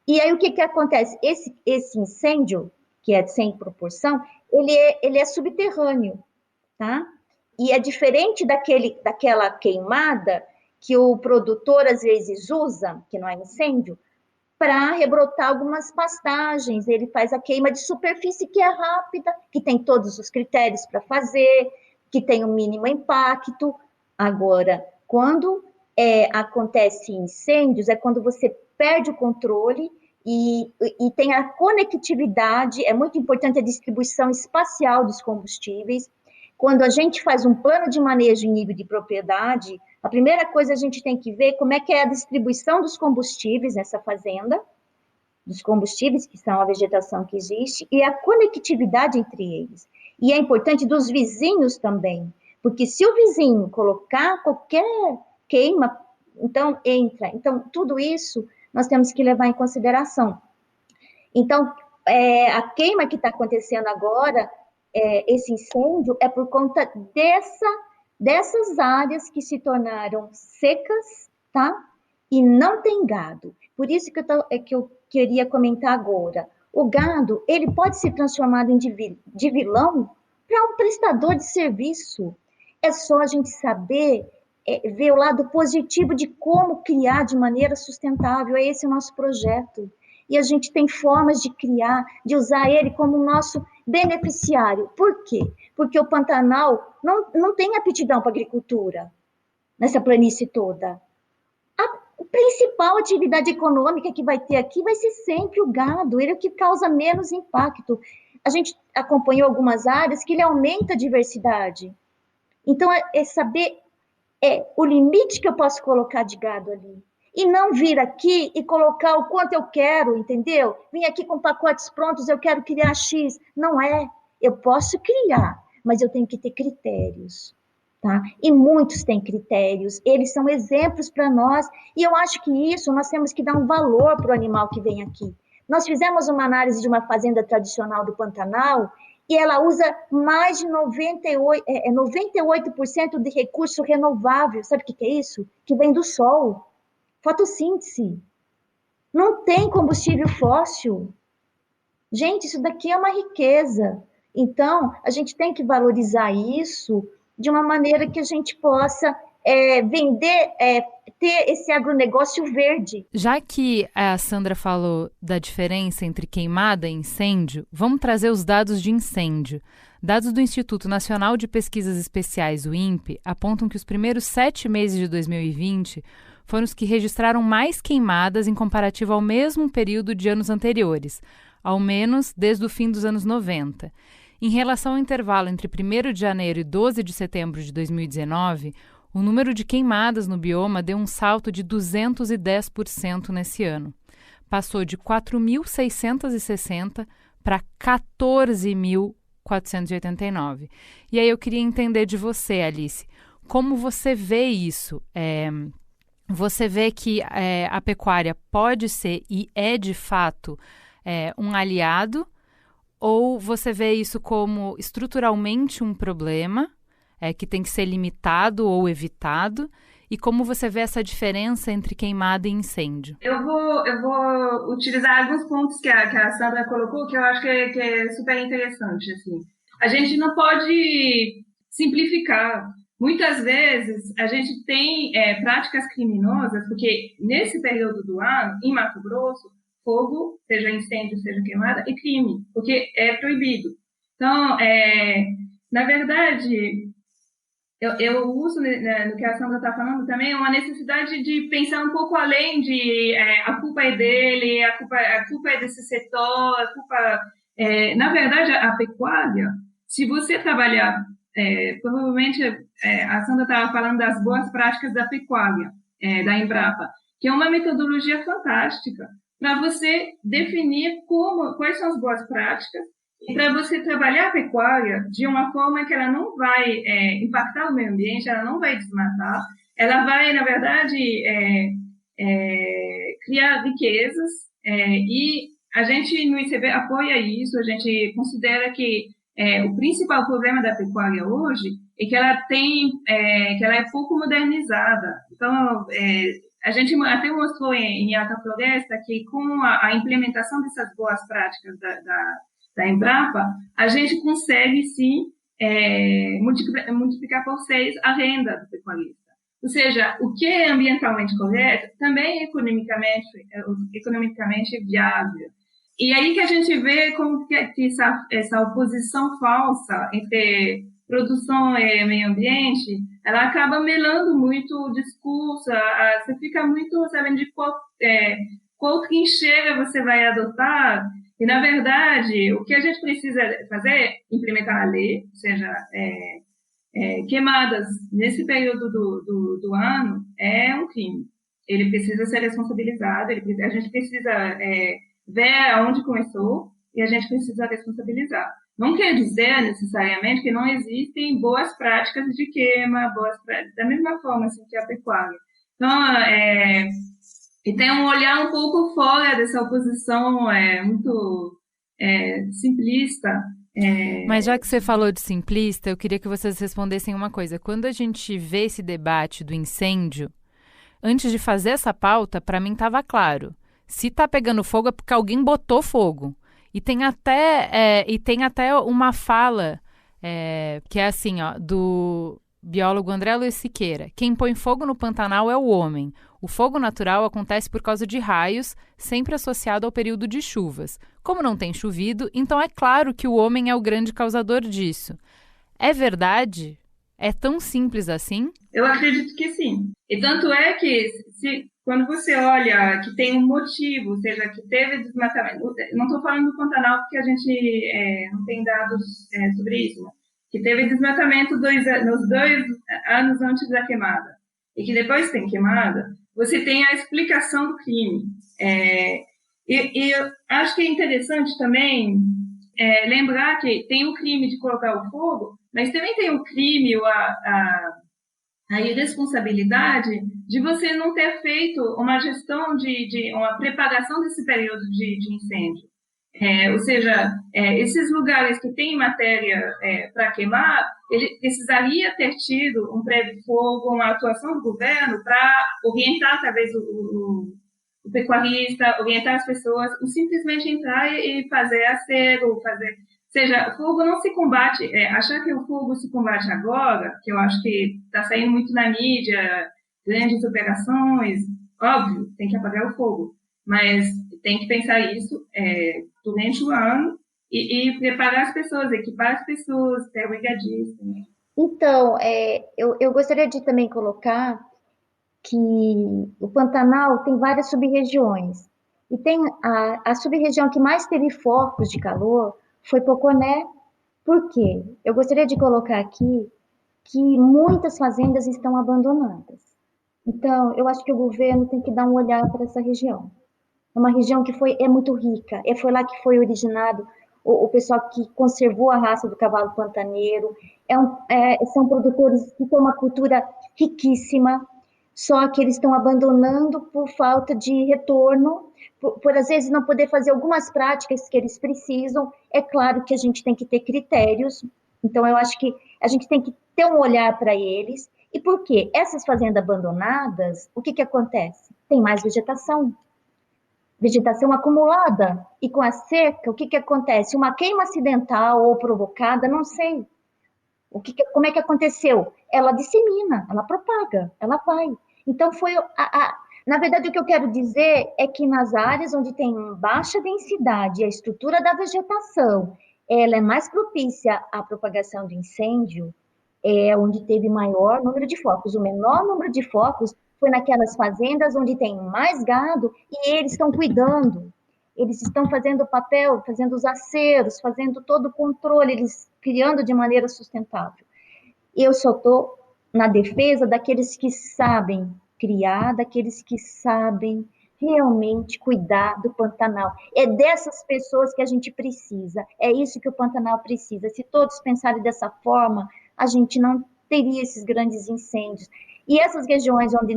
E aí o que acontece? Esse incêndio, que é sem proporção, ele é subterrâneo, tá? E é diferente daquela queimada que o produtor às vezes usa, que não é incêndio, para rebrotar algumas pastagens. Ele faz a queima de superfície que é rápida, que tem todos os critérios para fazer, que tem um mínimo impacto. Agora, quando acontece incêndios, é quando você perde o controle e tem a conectividade, é muito importante a distribuição espacial dos combustíveis. Quando a gente faz um plano de manejo em nível de propriedade, a primeira coisa a gente tem que ver como é que é a distribuição dos combustíveis nessa fazenda, dos combustíveis, que são a vegetação que existe, e a conectividade entre eles. E é importante dos vizinhos também, porque se o vizinho colocar qualquer queima, então entra. Então, tudo isso nós temos que levar em consideração. Então, a queima que está acontecendo agora, esse incêndio, é por conta dessas áreas que se tornaram secas, tá? E não tem gado. Por isso que eu queria comentar agora. O gado, ele pode ser transformado de vilão para um prestador de serviço. É só a gente saber ver o lado positivo de como criar de maneira sustentável. Esse é o nosso projeto. E a gente tem formas de criar, de usar ele como nosso beneficiário. Por quê? Porque o Pantanal não tem aptidão para agricultura, nessa planície toda. A principal atividade econômica que vai ter aqui vai ser sempre o gado, ele é o que causa menos impacto. A gente acompanhou algumas áreas que ele aumenta a diversidade. Então, saber o limite que eu posso colocar de gado ali. E não vir aqui e colocar o quanto eu quero, entendeu? Vim aqui com pacotes prontos, eu quero criar X. Não é. Eu posso criar, mas eu tenho que ter critérios, tá? E muitos têm critérios, eles são exemplos para nós, e eu acho que isso nós temos que dar um valor para o animal que vem aqui. Nós fizemos uma análise de uma fazenda tradicional do Pantanal, e ela usa mais de 98% de recurso renovável. Sabe o que é isso? Que vem do sol. Fotossíntese. Não tem combustível fóssil. Gente, isso daqui é uma riqueza. Então, a gente tem que valorizar isso de uma maneira que a gente possa vender, ter esse agronegócio verde. Já que a Sandra falou da diferença entre queimada e incêndio, vamos trazer os dados de incêndio. Dados do Instituto Nacional de Pesquisas Especiais, o INPE, apontam que os primeiros 7 meses de 2020 foram os que registraram mais queimadas em comparativo ao mesmo período de anos anteriores, ao menos desde o fim dos anos 90. Em relação ao intervalo entre 1º de janeiro e 12 de setembro de 2019, o número de queimadas no bioma deu um salto de 210% nesse ano. Passou de 4.660 para 14.489. E aí eu queria entender de você, Alice, como você vê isso? você vê que a pecuária pode ser e é de fato um aliado, ou você vê isso como estruturalmente um problema que tem que ser limitado ou evitado? E como você vê essa diferença entre queimada e incêndio? Eu vou utilizar alguns pontos que a Sandra colocou, que eu acho que é super interessante. Assim. A gente não pode simplificar. Muitas vezes a gente tem práticas criminosas, porque nesse período do ano, em Mato Grosso, fogo, seja incêndio, seja queimada, é crime, porque é proibido. Então, na verdade, eu uso no que a Sandra está falando também uma necessidade de pensar um pouco além de a culpa é dele, a culpa é desse setor, a culpa... na verdade, a pecuária, se você trabalhar... provavelmente a Sandra estava falando das boas práticas da pecuária, da Embrapa, que é uma metodologia fantástica para você definir quais são as boas práticas e para você trabalhar a pecuária de uma forma que ela não vai impactar o meio ambiente, ela não vai desmatar, ela vai, na verdade, criar riquezas e a gente no ICB apoia isso, a gente considera que o principal problema da pecuária hoje é que ela é pouco modernizada. Então, a gente até mostrou em Alta Floresta que com a implementação dessas boas práticas da Embrapa, a gente consegue, sim, multiplicar por 6 a renda do pecuarista. Ou seja, o que é ambientalmente correto também é economicamente viável. E aí que a gente vê como que essa oposição falsa entre produção e meio ambiente, ela acaba melando muito o discurso, você fica muito sabendo de qual trincheira você vai adotar, e na verdade, o que a gente precisa fazer é implementar a lei, ou seja, queimadas nesse período do ano é um crime. Ele precisa ser responsabilizado, a gente precisa ver aonde começou e a gente precisa responsabilizar. Não quer dizer necessariamente que não existem boas práticas de queima, da mesma forma assim, que a pecuária. Então, e tem um olhar um pouco fora dessa oposição muito simplista. Mas já que você falou de simplista, eu queria que vocês respondessem uma coisa. Quando a gente vê esse debate do incêndio, antes de fazer essa pauta, para mim estava claro. Se está pegando fogo é porque alguém botou fogo. E tem até uma fala que é assim, ó, do biólogo André Luiz Siqueira. Quem põe fogo no Pantanal é o homem. O fogo natural acontece por causa de raios, sempre associado ao período de chuvas. Como não tem chovido, então é claro que o homem é o grande causador disso. É verdade? É tão simples assim? Eu acredito que sim. E tanto é que quando você olha que tem um motivo, ou seja, que teve desmatamento, não estou falando do Pantanal porque a gente não tem dados sobre isso, né? Que teve desmatamento nos 2 anos antes da queimada e que depois tem queimada, você tem a explicação do crime. E eu acho que é interessante também lembrar que tem o crime de colocar o fogo, mas também tem o crime, a irresponsabilidade de você não ter feito uma gestão de uma preparação desse período de incêndio. Ou seja, esses lugares que têm matéria para queimar, ele precisaria ter tido um pré-fogo, uma atuação do governo para orientar, talvez, o pecuarista, orientar as pessoas, ou simplesmente entrar e fazer acero, fazer... Ou seja, o fogo não se combate, achar que o fogo se combate agora, que eu acho que está saindo muito na mídia, grandes operações, óbvio, tem que apagar o fogo, mas tem que pensar isso durante o ano e preparar as pessoas, equipar as pessoas, ter brigadista. Então, eu gostaria de também colocar que o Pantanal tem várias sub-regiões, e tem a sub-região que mais teve focos de calor foi Poconé. Por quê? Eu gostaria de colocar aqui que muitas fazendas estão abandonadas. Então, eu acho que o governo tem que dar um olhar para essa região. É uma região que é muito rica, foi lá que foi originado o pessoal que conservou a raça do cavalo pantaneiro, são produtores que têm uma cultura riquíssima, só que eles estão abandonando por falta de retorno, por às vezes não poder fazer algumas práticas que eles precisam. É claro que a gente tem que ter critérios, então eu acho que a gente tem que ter um olhar para eles. E por quê? Essas fazendas abandonadas, o que acontece? Tem mais vegetação acumulada, e com a seca, o que acontece? Uma queima acidental ou provocada, não sei. Como é que aconteceu? Ela dissemina, ela propaga, ela vai. Então, na verdade, o que eu quero dizer é que nas áreas onde tem baixa densidade, a estrutura da vegetação, ela é mais propícia à propagação de incêndio, é onde teve maior número de focos. O menor número de focos foi naquelas fazendas onde tem mais gado e eles estão cuidando. Eles estão fazendo o papel, fazendo os aceros, fazendo todo o controle, eles criando de maneira sustentável. Eu só estou na defesa daqueles que sabem criar, daqueles que sabem realmente cuidar do Pantanal. É dessas pessoas que a gente precisa, é isso que o Pantanal precisa. Se todos pensarem dessa forma, a gente não teria esses grandes incêndios. E essas regiões onde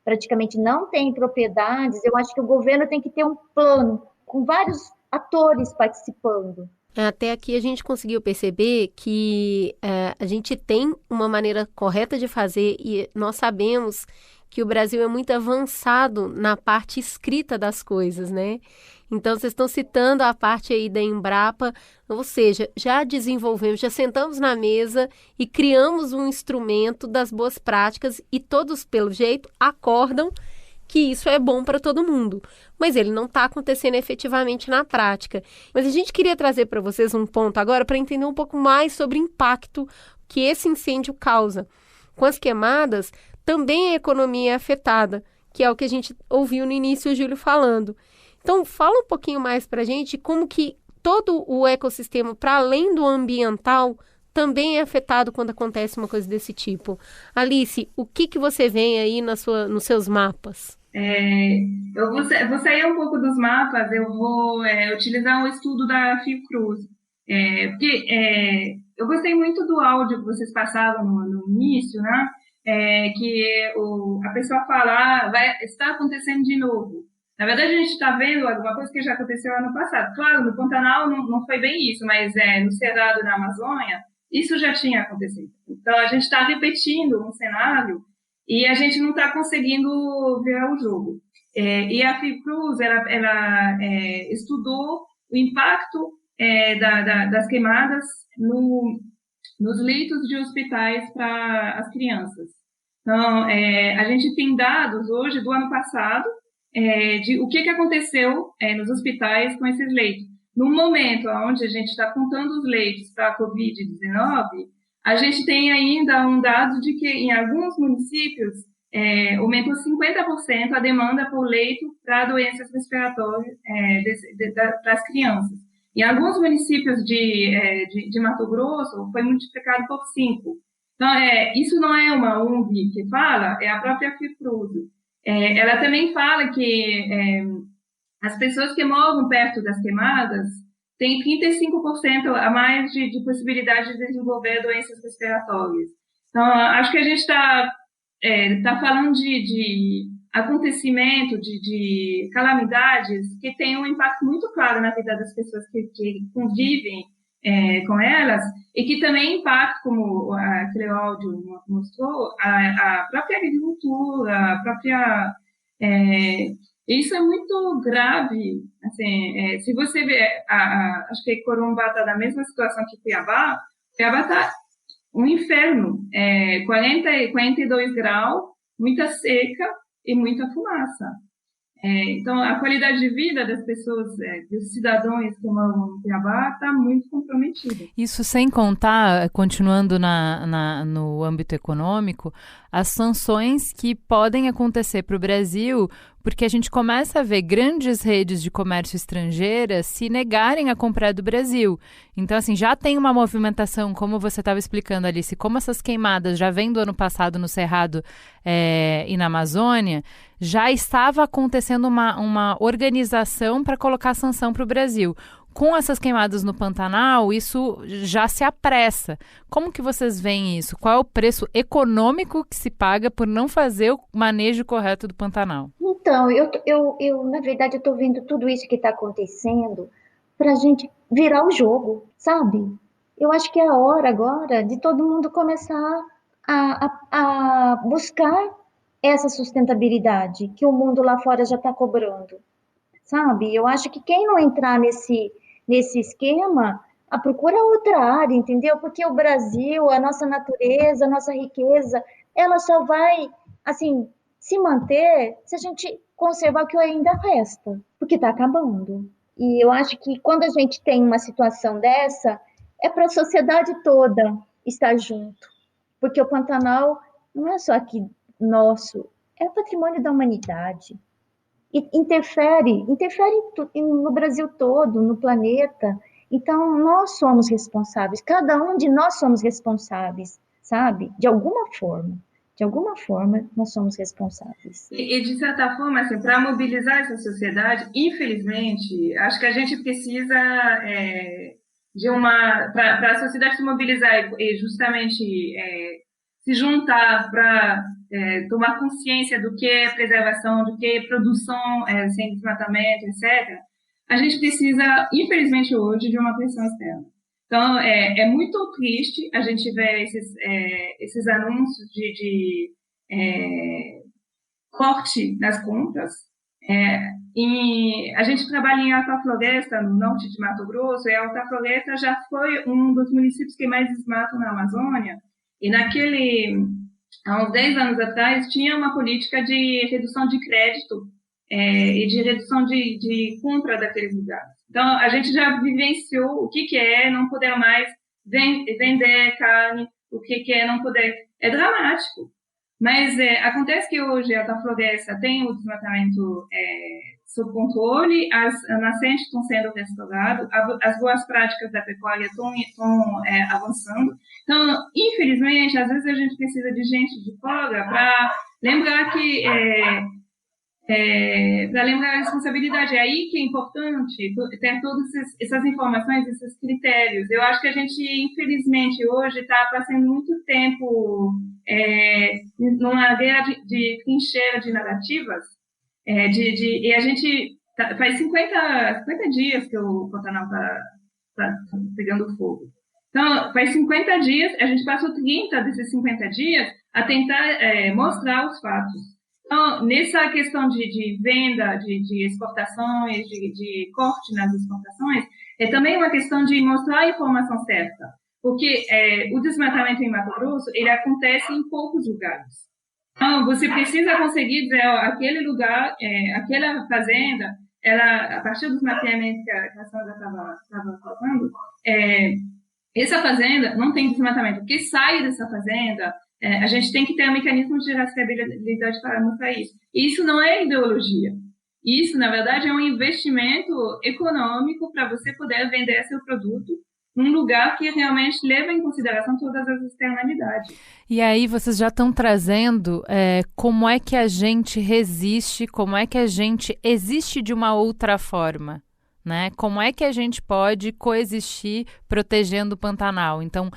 praticamente não tem propriedades, eu acho que o governo tem que ter um plano com vários atores participando. Até aqui a gente conseguiu perceber que a gente tem uma maneira correta de fazer e nós sabemos que o Brasil é muito avançado na parte escrita das coisas, né? Então, vocês estão citando a parte aí da Embrapa, ou seja, já desenvolvemos, já sentamos na mesa e criamos um instrumento das boas práticas e todos, pelo jeito, acordam que isso é bom para todo mundo, mas ele não está acontecendo efetivamente na prática. Mas a gente queria trazer para vocês um ponto agora para entender um pouco mais sobre o impacto que esse incêndio causa. Com as queimadas, também a economia é afetada, que é o que a gente ouviu no início o Júlio falando. Então, fala um pouquinho mais para a gente como que todo o ecossistema, para além do ambiental, também é afetado quando acontece uma coisa desse tipo. Alice, o que você vê aí nos seus mapas? Eu vou sair um pouco dos mapas, eu vou utilizar um estudo da Fiocruz, porque eu gostei muito do áudio que vocês passaram no início, né? Que a pessoa fala, está acontecendo de novo. Na verdade, a gente está vendo alguma coisa que já aconteceu ano passado. Claro, no Pantanal não foi bem isso, mas no Cerrado, na Amazônia, isso já tinha acontecido. Então, a gente está repetindo um cenário e a gente não está conseguindo virar o jogo. E a Fiocruz, ela estudou o impacto das queimadas nos leitos de hospitais para as crianças. Então, a gente tem dados hoje do ano passado de o que aconteceu nos hospitais com esses leitos. No momento onde a gente está contando os leitos para a Covid-19, a gente tem ainda um dado de que em alguns municípios aumentou 50% a demanda por leito para doenças respiratórias para as crianças. Em alguns municípios de Mato Grosso foi multiplicado por 5. Então, isso não é uma ONG que fala, é a própria Fiocruz. Ela também fala que as pessoas que moram perto das queimadas têm 35% a mais de possibilidade de desenvolver doenças respiratórias. Então, acho que a gente está falando de acontecimento, de calamidades que têm um impacto muito claro na vida das pessoas que convivem com elas e que também impactam, como aquele áudio mostrou, a própria agricultura, a própria... isso é muito grave. Assim, se você vê, acho que Corumbá está na mesma situação que Cuiabá está um inferno, 42 graus, muita seca e muita fumaça. Então, a qualidade de vida das pessoas, dos cidadãos que moram em Cuiabá está muito comprometida. Isso sem contar, continuando no âmbito econômico, as sanções que podem acontecer para o Brasil, porque a gente começa a ver grandes redes de comércio estrangeiras se negarem a comprar do Brasil. Então, assim, já tem uma movimentação, como você estava explicando, Alice, como essas queimadas já vem do ano passado no Cerrado e na Amazônia, já estava acontecendo uma organização para colocar sanção para o Brasil. com essas queimadas no Pantanal, isso já se apressa. Como que vocês veem isso? Qual é o preço econômico que se paga por não fazer o manejo correto do Pantanal? Então, eu na verdade, eu estou vendo tudo isso que está acontecendo para a gente virar o jogo, sabe? Eu acho que é a hora agora de todo mundo começar a buscar essa sustentabilidade que o mundo lá fora já está cobrando, sabe? Eu acho que quem não entrar nesse esquema, procura outra área, entendeu? Porque o Brasil, a nossa natureza, a nossa riqueza, ela só vai, assim, se manter se a gente conservar o que ainda resta, porque está acabando. E eu acho que quando a gente tem uma situação dessa, é para a sociedade toda estar junto, porque o Pantanal não é só aqui nosso, é patrimônio da humanidade. E interfere no Brasil todo, no planeta. Então, nós somos responsáveis, cada um de nós somos responsáveis, sabe? De alguma forma, nós somos responsáveis. E de certa forma, assim, para mobilizar essa sociedade, infelizmente, acho que a gente precisa para a sociedade se mobilizar e justamente se juntar para tomar consciência do que é preservação, do que é produção sem desmatamento, etc., a gente precisa, infelizmente hoje, de uma pressão externa. Então, é muito triste a gente ver esses anúncios de corte nas contas. A gente trabalha em Alta Floresta, no norte de Mato Grosso, e a Alta Floresta já foi um dos municípios que mais desmatam na Amazônia. E há uns 10 anos atrás, tinha uma política de redução de crédito e de redução de compra daqueles lugares. Então, a gente já vivenciou o que é não poder mais vender carne, o que é não poder... É dramático. Mas acontece que hoje a Alta Floresta tem o desmatamento sob controle, as nascentes estão sendo restauradas, as boas práticas da pecuária estão avançando. Então, infelizmente, às vezes a gente precisa de gente de fora para lembrar para lembrar a responsabilidade. É aí que é importante ter todas essas informações, esses critérios. Eu acho que a gente, infelizmente, hoje está passando muito tempo numa guerra de trincheira de narrativas, e a gente faz 50 dias que o Pantanal está pegando fogo. Então, faz 50 dias, a gente passou 30 desses 50 dias a tentar mostrar os fatos. Então, nessa questão de venda, de exportações, de corte nas exportações, é também uma questão de mostrar a informação certa. Porque o desmatamento em Mato Grosso, ele acontece em poucos lugares. Então, você precisa conseguir dizer, aquele lugar, aquela fazenda, ela, a partir dos mapeamentos que a Sandra estava falando, essa fazenda não tem desmatamento. O que sai dessa fazenda, a gente tem que ter um mecanismo de rastreabilidade para mostrar isso. E isso não é ideologia. Isso, na verdade, é um investimento econômico para você poder vender seu produto num lugar que realmente leva em consideração todas as externalidades. E aí vocês já estão trazendo como é que a gente resiste, como é que a gente existe de uma outra forma, né? Como é que a gente pode coexistir protegendo o Pantanal? Então,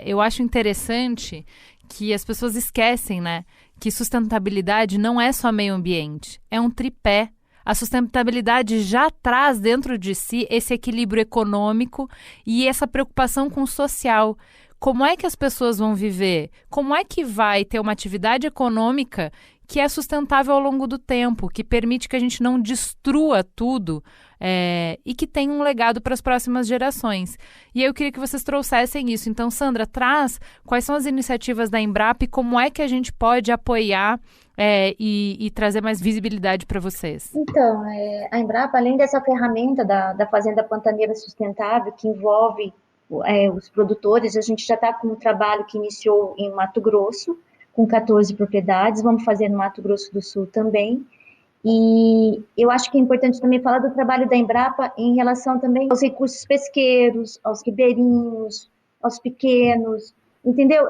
eu acho interessante que as pessoas esquecem, né, que sustentabilidade não é só meio ambiente, é um tripé. A sustentabilidade já traz dentro de si esse equilíbrio econômico e essa preocupação com o social. Como é que as pessoas vão viver? Como é que vai ter uma atividade econômica que é sustentável ao longo do tempo, que permite que a gente não destrua tudo e que tenha um legado para as próximas gerações? E aí eu queria que vocês trouxessem isso. Então, Sandra, traz quais são as iniciativas da Embrapa e como é que a gente pode apoiar e trazer mais visibilidade para vocês. Então, a Embrapa, além dessa ferramenta da Fazenda Pantaneira Sustentável, que envolve os produtores, a gente já está com um trabalho que iniciou em Mato Grosso, com 14 propriedades, vamos fazer no Mato Grosso do Sul também. E eu acho que é importante também falar do trabalho da Embrapa em relação também aos recursos pesqueiros, aos ribeirinhos, aos pequenos, entendeu?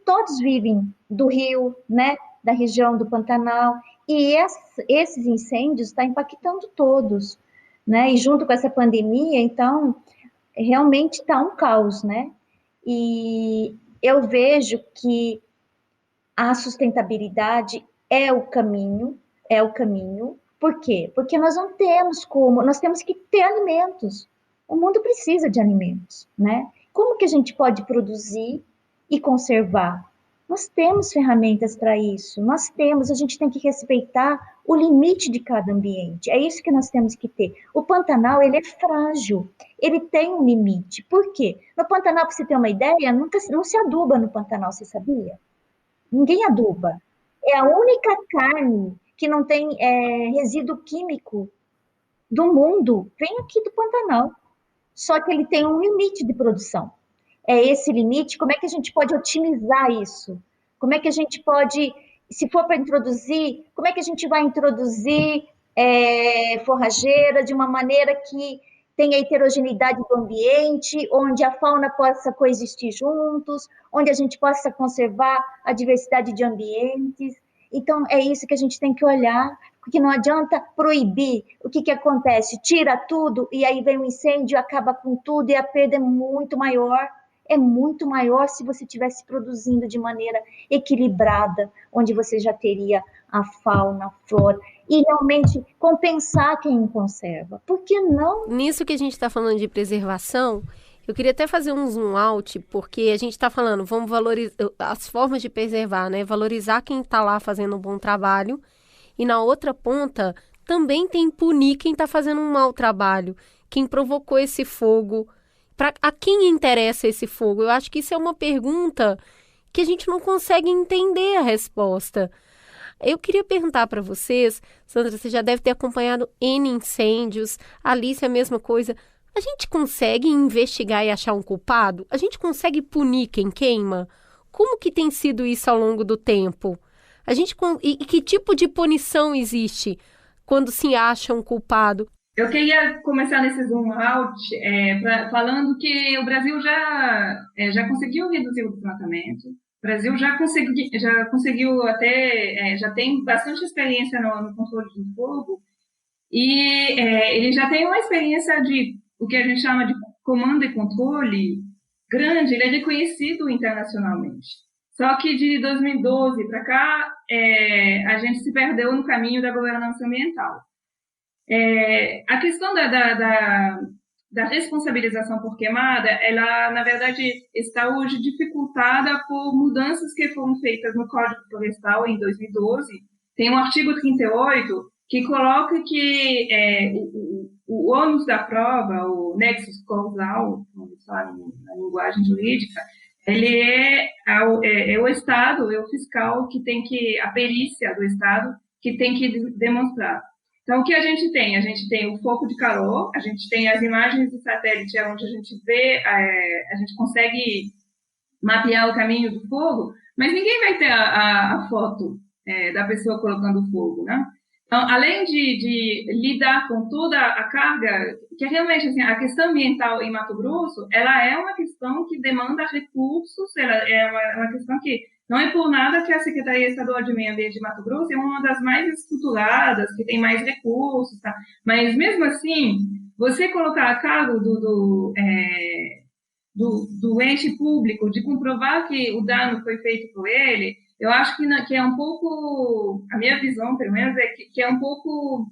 Todos vivem do rio, né, da região do Pantanal. E esses incêndios estão impactando todos, né? E junto com essa pandemia, então, realmente está um caos, né? E eu vejo que a sustentabilidade é o caminho. Por quê? Porque nós não temos como, nós temos que ter alimentos. O mundo precisa de alimentos, né? Como que a gente pode produzir e conservar? Nós temos ferramentas para isso, a gente tem que respeitar o limite de cada ambiente, é isso que nós temos que ter. O Pantanal, ele é frágil, ele tem um limite. Por quê? No Pantanal, para você ter uma ideia, não se aduba no Pantanal, você sabia? Ninguém aduba. É a única carne que não tem resíduo químico do mundo, vem aqui do Pantanal. Só que ele tem um limite de produção. É esse limite, como é que a gente pode otimizar isso? Como é que a gente pode, se for para introduzir, como é que a gente vai introduzir forrageira de uma maneira que tenha heterogeneidade do ambiente, onde a fauna possa coexistir juntos, onde a gente possa conservar a diversidade de ambientes. Então, é isso que a gente tem que olhar, porque não adianta proibir. O que acontece? Tira tudo e aí vem um incêndio, acaba com tudo e a perda é muito maior. É muito maior se você estivesse produzindo de maneira equilibrada, onde você já teria a fauna, a flora, e realmente compensar quem conserva. Por que não? Nisso que a gente está falando de preservação, eu queria até fazer um zoom out, porque a gente está falando, vamos valorizar as formas de preservar, né? Valorizar quem está lá fazendo um bom trabalho, e na outra ponta também tem punir quem está fazendo um mau trabalho, quem provocou esse fogo. A quem interessa esse fogo? Eu acho que isso é uma pergunta que a gente não consegue entender a resposta. Eu queria perguntar para vocês, Sandra, você já deve ter acompanhado N incêndios, Alice a mesma coisa. A gente consegue investigar e achar um culpado? A gente consegue punir quem queima? Como que tem sido isso ao longo do tempo? E que tipo de punição existe quando se acha um culpado? Eu queria começar nesse zoom out falando que o Brasil já conseguiu reduzir o desmatamento. O Brasil já conseguiu até, já tem bastante experiência no controle do fogo e ele já tem uma experiência de o que a gente chama de comando e controle grande, ele é reconhecido internacionalmente. Só que de 2012 para cá, a gente se perdeu no caminho da governança ambiental. A questão da responsabilização por queimada, ela, na verdade, está hoje dificultada por mudanças que foram feitas no Código Florestal em 2012. Tem um artigo 38 que coloca que o ônus da prova, o nexus causal, como eles falam na linguagem jurídica, ele é o Estado, é o fiscal que tem que, a perícia do Estado, que tem que demonstrar. Então, o que a gente tem? A gente tem o foco de calor, a gente tem as imagens de satélite, onde a gente vê, a gente consegue mapear o caminho do fogo, mas ninguém vai ter a foto da pessoa colocando fogo, né? Então, além de lidar com toda a carga, que realmente, assim, a questão ambiental em Mato Grosso, ela é uma questão que demanda recursos, ela é uma questão que não é por nada que a Secretaria Estadual de Meio Ambiente de Mato Grosso é uma das mais estruturadas, que tem mais recursos, tá? Mas, mesmo assim, você colocar a cargo do ente público de comprovar que o dano foi feito por ele, eu acho que é um pouco, a minha visão, pelo menos, é que é um pouco,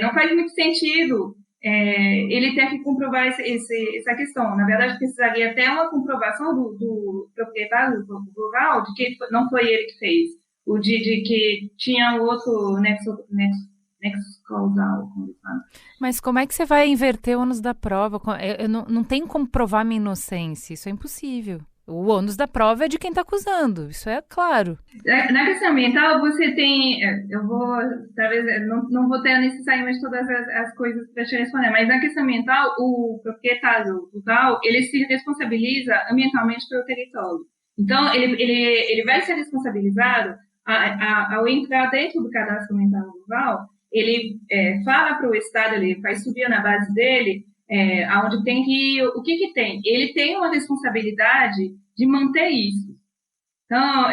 não faz muito sentido ele ter que comprovar essa questão. Na verdade, precisaria até uma comprovação do proprietário rural de que não foi ele que fez, o de que tinha outro nexo causal, como eles falam. Mas como é que você vai inverter o ônus da prova? Não tem como provar minha inocência, isso é impossível. O ônus da prova é de quem está acusando, isso é claro. Na questão ambiental, você tem... talvez não vou ter necessariamente todas as coisas para te responder, mas na questão ambiental, o proprietário rural, ele se responsabiliza ambientalmente pelo território. Então, ele vai ser responsabilizado ao entrar dentro do cadastro ambiental rural, ele fala para o Estado, ele faz subir na base dele, aonde tem que ir, o que tem? Ele tem uma responsabilidade de manter isso. Então,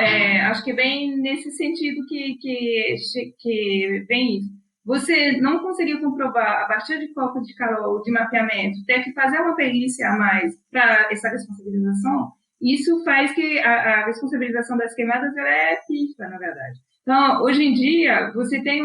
acho que é bem nesse sentido que vem isso. Você não conseguiu comprovar, a partir de foco de calor, de mapeamento, ter que fazer uma perícia a mais para essa responsabilização, isso faz que a responsabilização das queimadas ela é pífia, na verdade. Então, hoje em dia, você tem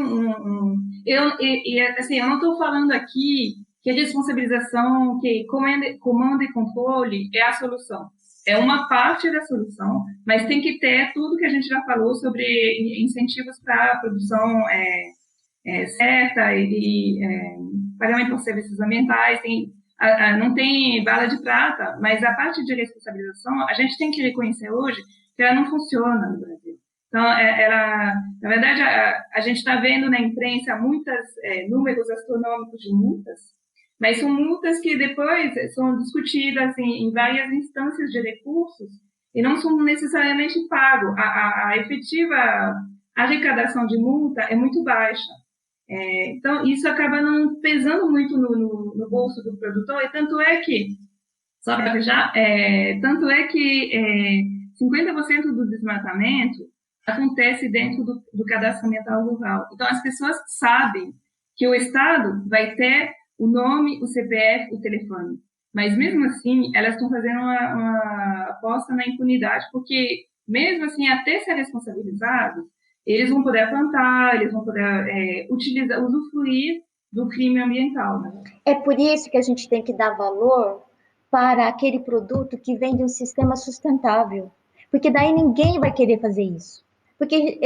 assim, eu não estou falando aqui que a responsabilização, que comando e controle é a solução. É uma parte da solução, mas tem que ter tudo que a gente já falou sobre incentivos para a produção certa e pagamento por serviços ambientais. Não tem bala de prata, mas a parte de responsabilização, a gente tem que reconhecer hoje que ela não funciona no Brasil. Então, na verdade, a gente está vendo na imprensa muitos números astronômicos de multas, mas são multas que depois são discutidas em várias instâncias de recursos e não são necessariamente pagos. A efetiva arrecadação de multa é muito baixa. Então, isso acaba não pesando muito no bolso do produtor, e tanto é que, só para fechar, 50% do desmatamento acontece dentro do cadastro ambiental rural. Então, as pessoas sabem que o Estado vai ter o nome, o CPF, o telefone. Mas, mesmo assim, elas estão fazendo uma aposta na impunidade, porque, mesmo assim, até ser responsabilizados, eles vão poder plantar, eles vão poder usufruir do crime ambiental. Né? É por isso que a gente tem que dar valor para aquele produto que vem de um sistema sustentável, porque daí ninguém vai querer fazer isso. Porque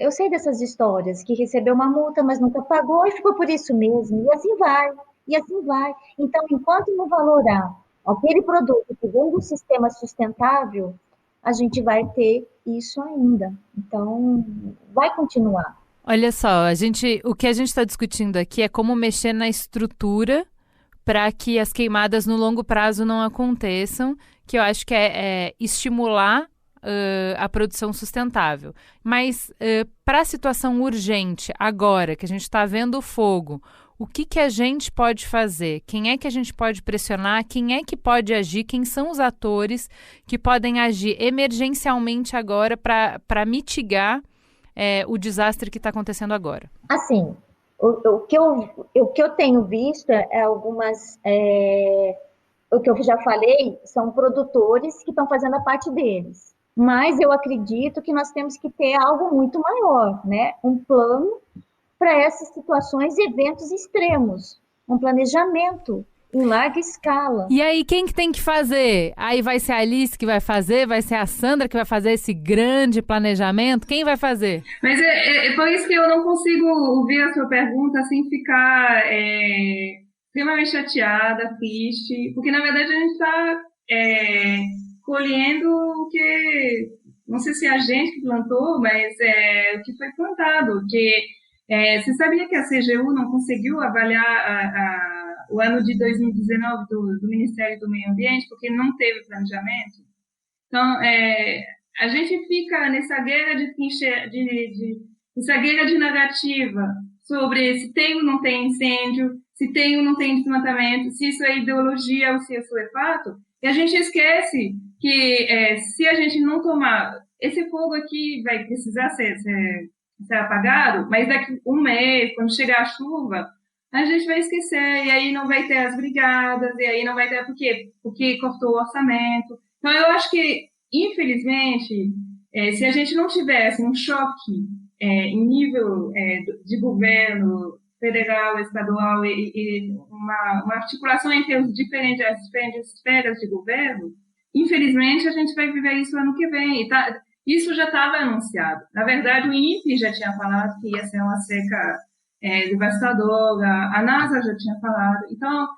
eu sei dessas histórias, que recebeu uma multa, mas nunca pagou, e ficou por isso mesmo, e assim vai, e assim vai. Então, enquanto não valorar aquele produto que vem de um sistema sustentável, a gente vai ter isso ainda. Então, vai continuar. Olha só, o que a gente está discutindo aqui é como mexer na estrutura para que as queimadas no longo prazo não aconteçam, que eu acho que é estimular a produção sustentável. Mas para a situação urgente, agora que a gente está vendo o fogo, o que a gente pode fazer? Quem é que a gente pode pressionar? Quem é que pode agir? Quem são os atores que podem agir emergencialmente agora para mitigar o desastre que está acontecendo agora? Assim, o que eu tenho visto é algumas... o que eu já falei são produtores que estão fazendo a parte deles. Mas eu acredito que nós temos que ter algo muito maior, né? Um plano para essas situações e eventos extremos. Um planejamento em larga escala. E aí, quem que tem que fazer? Aí vai ser a Alice que vai fazer? Vai ser a Sandra que vai fazer esse grande planejamento? Quem vai fazer? Mas é por isso que eu não consigo ouvir a sua pergunta sem ficar extremamente chateada, triste, porque na verdade a gente está colhendo o que, não sei se é a gente que plantou, mas o que foi plantado, que você sabia que a CGU não conseguiu avaliar o ano de 2019 do Ministério do Meio Ambiente porque não teve planejamento? Então, a gente fica nessa guerra nessa guerra de narrativa sobre se tem ou não tem incêndio, se tem ou não tem desmatamento, se isso é ideologia ou se isso é fato, e a gente esquece que se a gente não tomar, esse fogo aqui vai precisar ser apagado, mas daqui um mês, quando chegar a chuva, a gente vai esquecer, e aí não vai ter as brigadas, e aí não vai ter... Por quê? Porque cortou o orçamento. Então, eu acho que, infelizmente, se a gente não tivesse um choque em nível de governo federal, estadual, e uma articulação entre as diferentes esferas de governo, infelizmente, a gente vai viver isso ano que vem. Isso já estava anunciado. Na verdade, o INPE já tinha falado que ia ser uma seca devastadora, a NASA já tinha falado. Então,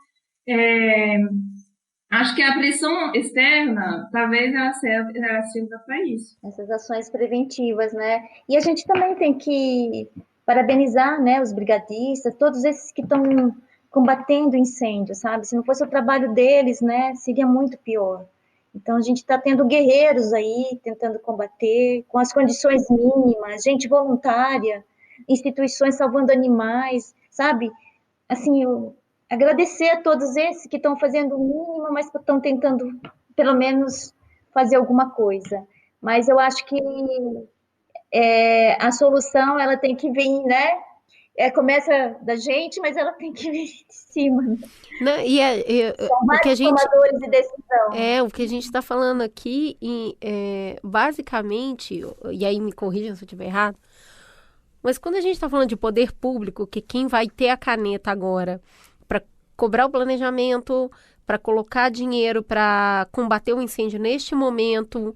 acho que a pressão externa, talvez ela sirva para isso. Essas ações preventivas, né? E a gente também tem que parabenizar, né, os brigadistas, todos esses que estão combatendo incêndio, sabe? Se não fosse o trabalho deles, né, seria muito pior. Então, a gente está tendo guerreiros aí, tentando combater, com as condições mínimas, gente voluntária, instituições salvando animais, sabe? Assim, eu agradecer a todos esses que estão fazendo o mínimo, mas que estão tentando, pelo menos, fazer alguma coisa. Mas eu acho que a solução ela tem que vir, né? Começa da gente, mas ela tem que vir de cima. Né? Não, São o que a vários gente tomadores de decisão. o que a gente está falando aqui, basicamente, e aí me corrija se eu estiver errado, mas quando a gente está falando de poder público, que quem vai ter a caneta agora para cobrar o planejamento, para colocar dinheiro para combater o incêndio neste momento,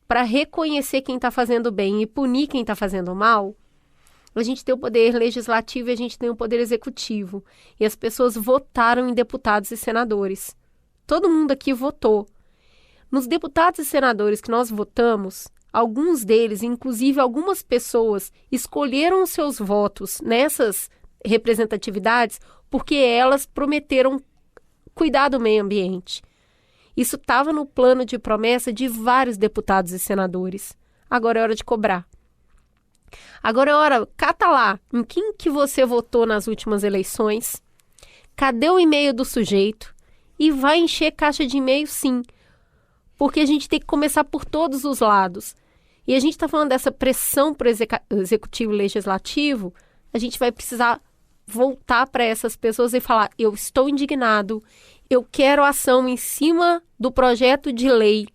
para reconhecer quem está fazendo bem e punir quem está fazendo mal, a gente tem o poder legislativo e a gente tem o poder executivo. E as pessoas votaram em deputados e senadores. Todo mundo aqui votou. Nos deputados e senadores que nós votamos, alguns deles, inclusive algumas pessoas, escolheram os seus votos nessas representatividades porque elas prometeram cuidar do meio ambiente. Isso estava no plano de promessa de vários deputados e senadores. Agora é hora de cobrar. Agora é hora, cata lá, em quem que você votou nas últimas eleições, cadê o e-mail do sujeito e vai encher caixa de e-mail sim, porque a gente tem que começar por todos os lados. E a gente está falando dessa pressão para o executivo e legislativo, a gente vai precisar voltar para essas pessoas e falar, eu estou indignado, eu quero ação em cima do projeto de lei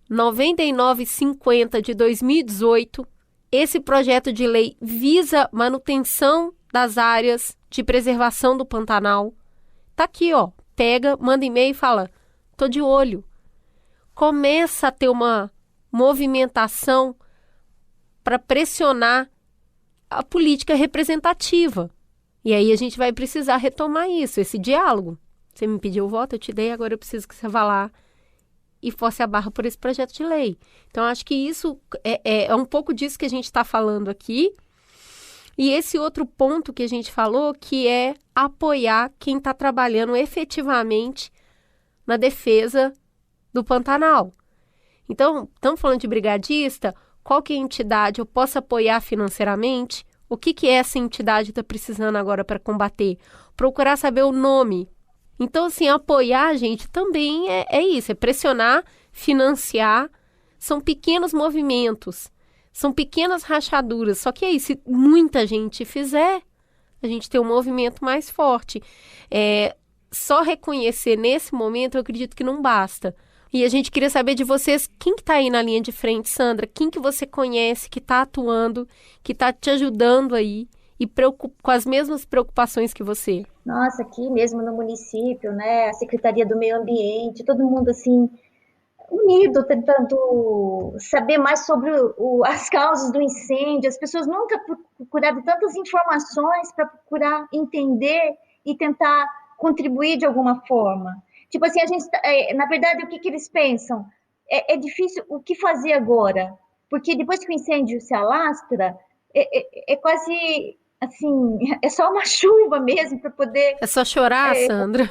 9950 de 2018. Esse projeto de lei visa manutenção das áreas de preservação do Pantanal. Tá aqui, ó. Pega, manda e-mail e fala, tô de olho. Começa a ter uma movimentação para pressionar a política representativa. E aí a gente vai precisar retomar isso, esse diálogo. Você me pediu o voto, eu te dei, agora eu preciso que você vá lá e force a barra por esse projeto de lei. Então, acho que isso é um pouco disso que a gente está falando aqui. E esse outro ponto que a gente falou, que é apoiar quem está trabalhando efetivamente na defesa do Pantanal. Então, estamos falando de brigadista, qual que é a entidade eu posso apoiar financeiramente? O que essa entidade está precisando agora para combater? Procurar saber o nome. Então, assim, apoiar a gente também é isso, é pressionar, financiar. São pequenos movimentos, são pequenas rachaduras. Só que aí, se muita gente fizer, a gente tem um movimento mais forte. Só reconhecer nesse momento, eu acredito que não basta. E a gente queria saber de vocês, quem que está aí na linha de frente, Sandra? Quem que você conhece, que está atuando, que está te ajudando aí e com as mesmas preocupações que você? Nossa, aqui mesmo no município, né, a Secretaria do Meio Ambiente, todo mundo assim, unido, tentando saber mais sobre as causas do incêndio. As pessoas nunca procuraram tantas informações para procurar entender e tentar contribuir de alguma forma. Tipo assim, a gente, na verdade, o que eles pensam? É difícil o que fazer agora, porque depois que o incêndio se alastra, é quase assim, é só uma chuva mesmo para poder... É só chorar, Sandra?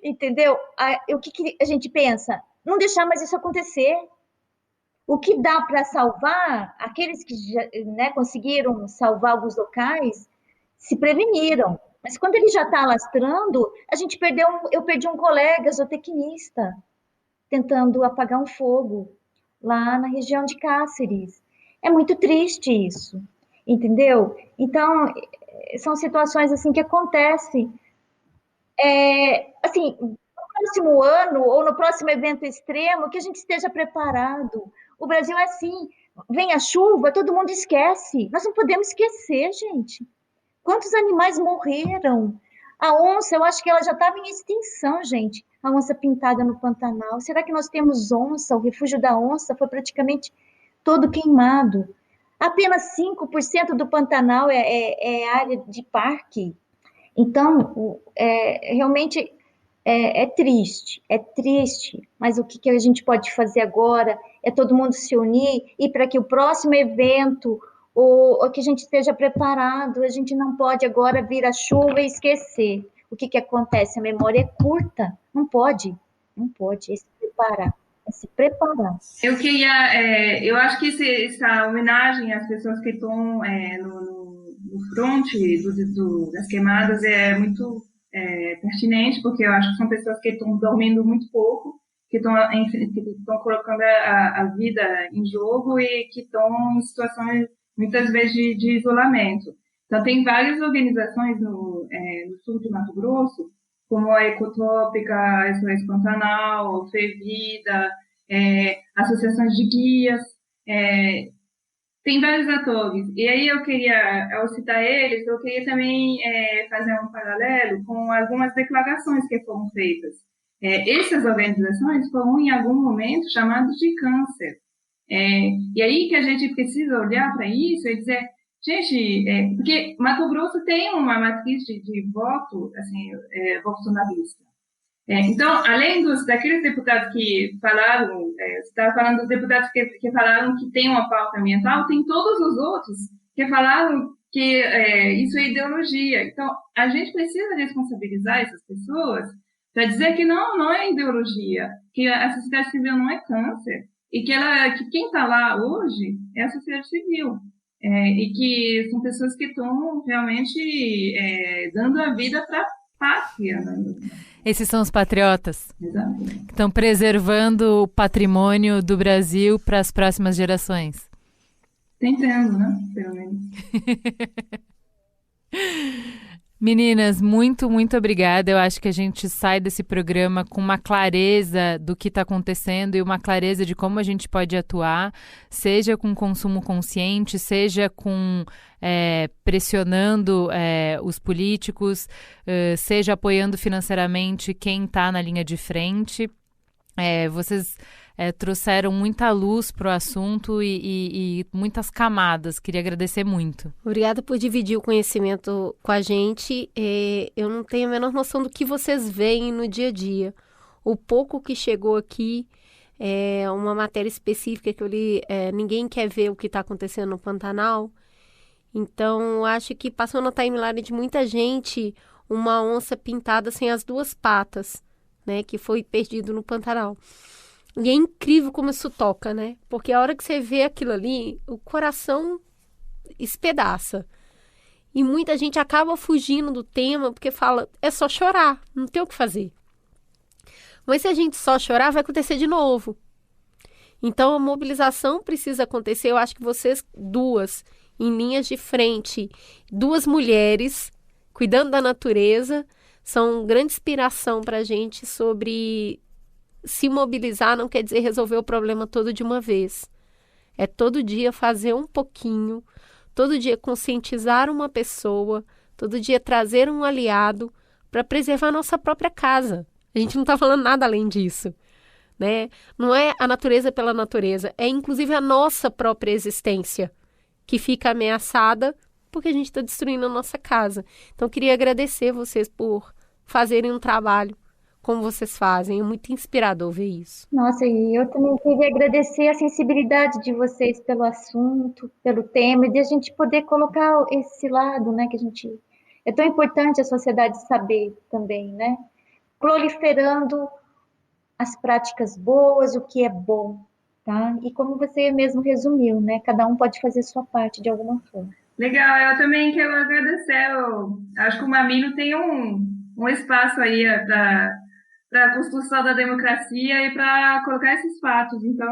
Entendeu? O que a gente pensa? Não deixar mais isso acontecer. O que dá para salvar, aqueles que já, né, conseguiram salvar alguns locais, se preveniram. Mas quando ele já está alastrando, eu perdi um colega zootecnista tentando apagar um fogo lá na região de Cáceres. É muito triste isso, entendeu? Então, são situações assim que acontecem. Assim, no próximo ano ou no próximo evento extremo, que a gente esteja preparado. O Brasil é assim, vem a chuva, todo mundo esquece. Nós não podemos esquecer, gente. Quantos animais morreram? A onça, eu acho que ela já estava em extinção, gente. A onça pintada no Pantanal. Será que nós temos onça? O refúgio da onça foi praticamente todo queimado. Apenas 5% do Pantanal é área de parque. Então, realmente é triste, mas o que a gente pode fazer agora é todo mundo se unir e para que o próximo evento, ou que a gente esteja preparado, a gente não pode agora vir a chuva e esquecer. O que acontece? A memória é curta, não pode, é se preparar. Se preparar. Eu acho que essa homenagem às pessoas que estão no fronte das queimadas é muito pertinente, porque eu acho que são pessoas que estão dormindo muito pouco que estão colocando a vida em jogo e que estão em situações, muitas vezes, de isolamento. Então, tem várias organizações no sul de Mato Grosso, como a Ecotrópica, SOS Pantanal, FEVIDA, associações de guias, tem vários atores. E aí ao citar eles, eu queria também fazer um paralelo com algumas declarações que foram feitas. Essas organizações foram, em algum momento, chamadas de câncer. E aí que a gente precisa olhar para isso e dizer, gente, porque Mato Grosso tem uma matriz de voto, assim, bolsonarista. Então, além daqueles deputados que falaram, você estava falando dos deputados que falaram que tem uma pauta ambiental, tem todos os outros que falaram que isso é ideologia. Então, a gente precisa responsabilizar essas pessoas para dizer que não é ideologia, que a sociedade civil não é câncer, e que quem está lá hoje é a sociedade civil. E que são pessoas que estão realmente dando a vida para a pátria. Né? Esses são os patriotas. Exato. Que estão preservando o patrimônio do Brasil para as próximas gerações. Tentando, né? Pelo menos. Meninas, muito, muito obrigada. Eu acho que a gente sai desse programa com uma clareza do que está acontecendo e uma clareza de como a gente pode atuar, seja com consumo consciente, seja com pressionando os políticos, seja apoiando financeiramente quem está na linha de frente. Vocês trouxeram muita luz para o assunto e muitas camadas. Queria agradecer muito. Obrigada por dividir o conhecimento com a gente. Eu não tenho a menor noção do que vocês veem no dia a dia. O pouco que chegou aqui é uma matéria específica que eu li. Ninguém quer ver o que está acontecendo no Pantanal. Então, acho que passou na timeline de muita gente uma onça pintada sem as duas patas, né, que foi perdido no Pantanal. E é incrível como isso toca, né? Porque a hora que você vê aquilo ali, o coração espedaça. E muita gente acaba fugindo do tema porque fala, é só chorar, não tem o que fazer. Mas se a gente só chorar, vai acontecer de novo. Então a mobilização precisa acontecer. Eu acho que vocês duas, em linhas de frente, duas mulheres cuidando da natureza, são grande inspiração para a gente sobre se mobilizar. Não quer dizer resolver o problema todo de uma vez. É todo dia fazer um pouquinho, todo dia conscientizar uma pessoa, todo dia trazer um aliado para preservar a nossa própria casa. A gente não está falando nada além disso, né? Não é a natureza pela natureza, é inclusive a nossa própria existência que fica ameaçada porque a gente está destruindo a nossa casa. Então, eu queria agradecer vocês por fazerem um trabalho como vocês fazem. É muito inspirador ver isso. Nossa, e eu também queria agradecer a sensibilidade de vocês pelo assunto, pelo tema, e de a gente poder colocar esse lado, né, que a gente... É tão importante a sociedade saber também, né? Proliferando as práticas boas, o que é bom, tá? E como você mesmo resumiu, né? Cada um pode fazer sua parte de alguma forma. Legal, eu também quero agradecer. Eu acho que o Mamilo tem um espaço aí para a construção da democracia e para colocar esses fatos. Então,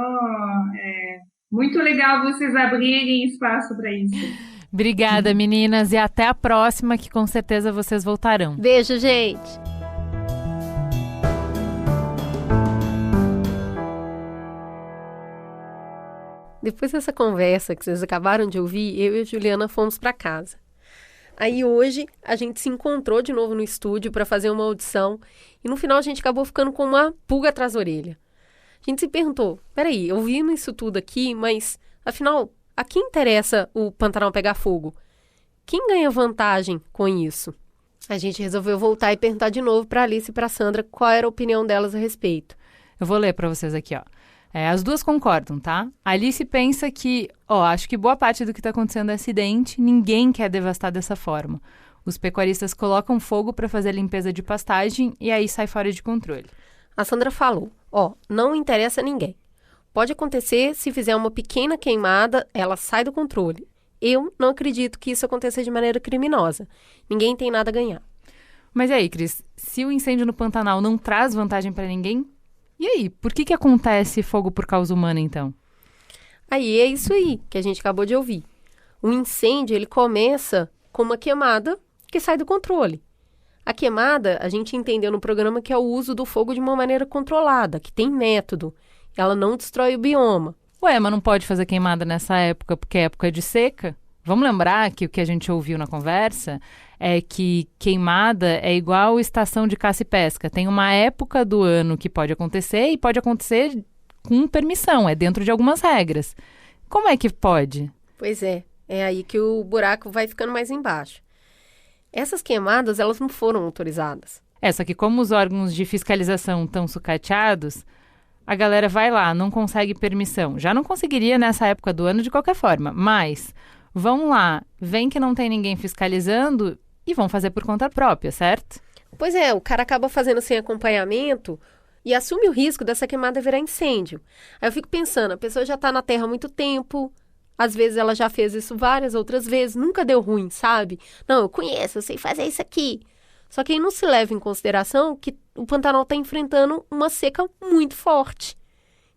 é muito legal vocês abrirem espaço para isso. Obrigada, meninas, e até a próxima, que com certeza vocês voltarão. Beijo, gente! Depois dessa conversa que vocês acabaram de ouvir, eu e a Juliana fomos para casa. Aí hoje a gente se encontrou de novo no estúdio para fazer uma audição e no final a gente acabou ficando com uma pulga atrás da orelha. A gente se perguntou, peraí, eu vi isso tudo aqui, mas afinal, a quem interessa o Pantanal pegar fogo? Quem ganha vantagem com isso? A gente resolveu voltar e perguntar de novo para Alice e para Sandra qual era a opinião delas a respeito. Eu vou ler para vocês aqui, ó. As duas concordam, tá? A Alice pensa que, acho que boa parte do que está acontecendo é acidente, ninguém quer devastar dessa forma. Os pecuaristas colocam fogo para fazer a limpeza de pastagem e aí sai fora de controle. A Sandra falou, não interessa a ninguém. Pode acontecer, se fizer uma pequena queimada, ela sai do controle. Eu não acredito que isso aconteça de maneira criminosa. Ninguém tem nada a ganhar. Mas e aí, Cris, se o incêndio no Pantanal não traz vantagem para ninguém, E aí, por que acontece fogo por causa humana, então? Aí é isso aí que a gente acabou de ouvir. O incêndio, ele começa com uma queimada que sai do controle. A queimada, a gente entendeu no programa que é o uso do fogo de uma maneira controlada, que tem método. Ela não destrói o bioma. Ué, mas não pode fazer queimada nessa época porque é época de seca? Vamos lembrar que o que a gente ouviu na conversa é que queimada é igual estação de caça e pesca. Tem uma época do ano que pode acontecer e pode acontecer com permissão, é dentro de algumas regras. Como é que pode? Pois é aí que o buraco vai ficando mais embaixo. Essas queimadas, elas não foram autorizadas. Só que como os órgãos de fiscalização estão sucateados, a galera vai lá, não consegue permissão. Já não conseguiria nessa época do ano de qualquer forma, mas vão lá, vem que não tem ninguém fiscalizando e vão fazer por conta própria, certo? Pois é, o cara acaba fazendo sem acompanhamento e assume o risco dessa queimada virar incêndio. Aí eu fico pensando, a pessoa já está na terra há muito tempo, às vezes ela já fez isso várias outras vezes, nunca deu ruim, sabe? Não, eu conheço, eu sei fazer isso aqui. Só que aí não se leva em consideração que o Pantanal está enfrentando uma seca muito forte.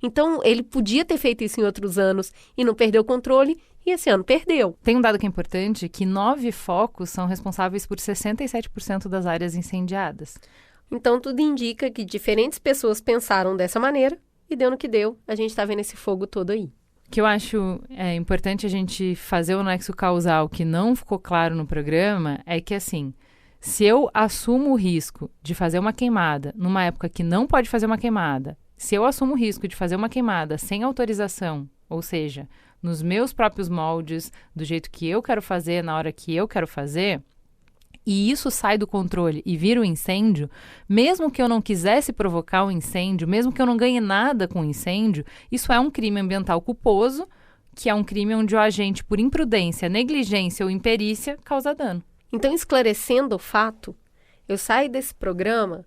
Então, ele podia ter feito isso em outros anos e não perdeu o controle, e esse ano perdeu. Tem um dado que é importante, que 9 focos são responsáveis por 67% das áreas incendiadas. Então, tudo indica que diferentes pessoas pensaram dessa maneira e deu no que deu. A gente está vendo esse fogo todo aí. O que eu acho importante a gente fazer o nexo causal que não ficou claro no programa é que, assim, se eu assumo o risco de fazer uma queimada numa época que não pode fazer uma queimada, se eu assumo o risco de fazer uma queimada sem autorização, ou seja, nos meus próprios moldes, do jeito que eu quero fazer, na hora que eu quero fazer, e isso sai do controle e vira um incêndio, mesmo que eu não quisesse provocar um incêndio, mesmo que eu não ganhe nada com o incêndio, isso é um crime ambiental culposo, que é um crime onde o agente, por imprudência, negligência ou imperícia, causa dano. Então, esclarecendo o fato, eu saio desse programa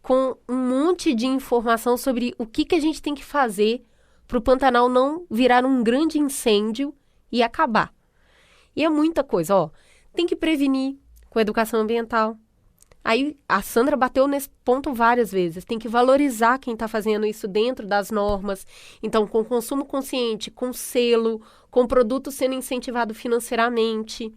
com um monte de informação sobre o que a gente tem que fazer para o Pantanal não virar um grande incêndio e acabar. E é muita coisa, ó. Tem que prevenir com educação ambiental. Aí a Sandra bateu nesse ponto várias vezes. Tem que valorizar quem está fazendo isso dentro das normas. Então, com consumo consciente, com selo, com produto sendo incentivado financeiramente.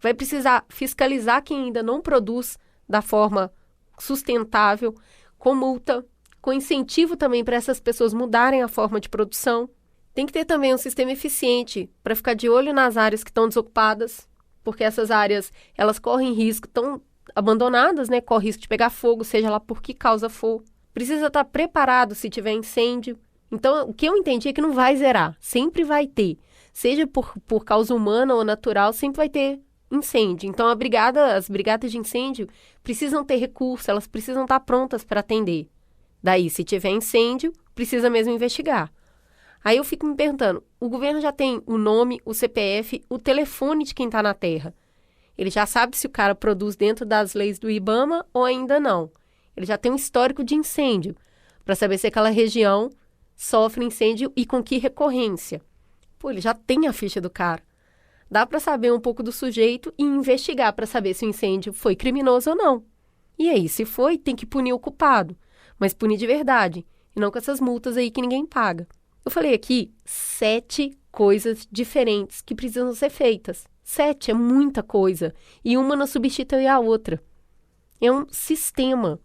Vai precisar fiscalizar quem ainda não produz da forma sustentável, com multa, com incentivo também para essas pessoas mudarem a forma de produção. Tem que ter também um sistema eficiente para ficar de olho nas áreas que estão desocupadas, porque essas áreas, elas correm risco, estão abandonadas, né? Corre risco de pegar fogo, seja lá por que causa for. Precisa estar preparado se tiver incêndio. Então, o que eu entendi é que não vai zerar, sempre vai ter. Seja por causa humana ou natural, sempre vai ter incêndio. Então, as brigadas de incêndio precisam ter recurso, elas precisam estar prontas para atender. Daí, se tiver incêndio, precisa mesmo investigar. Aí eu fico me perguntando, o governo já tem o nome, o CPF, o telefone de quem está na terra. Ele já sabe se o cara produz dentro das leis do IBAMA ou ainda não. Ele já tem um histórico de incêndio, para saber se aquela região sofre incêndio e com que recorrência. Pô, ele já tem a ficha do cara. Dá para saber um pouco do sujeito e investigar para saber se o incêndio foi criminoso ou não. E aí, se foi, tem que punir o culpado. Mas punir de verdade, e não com essas multas aí que ninguém paga. Eu falei aqui 7 coisas diferentes que precisam ser feitas. 7 é muita coisa. E uma não substitui a outra. É um sistema.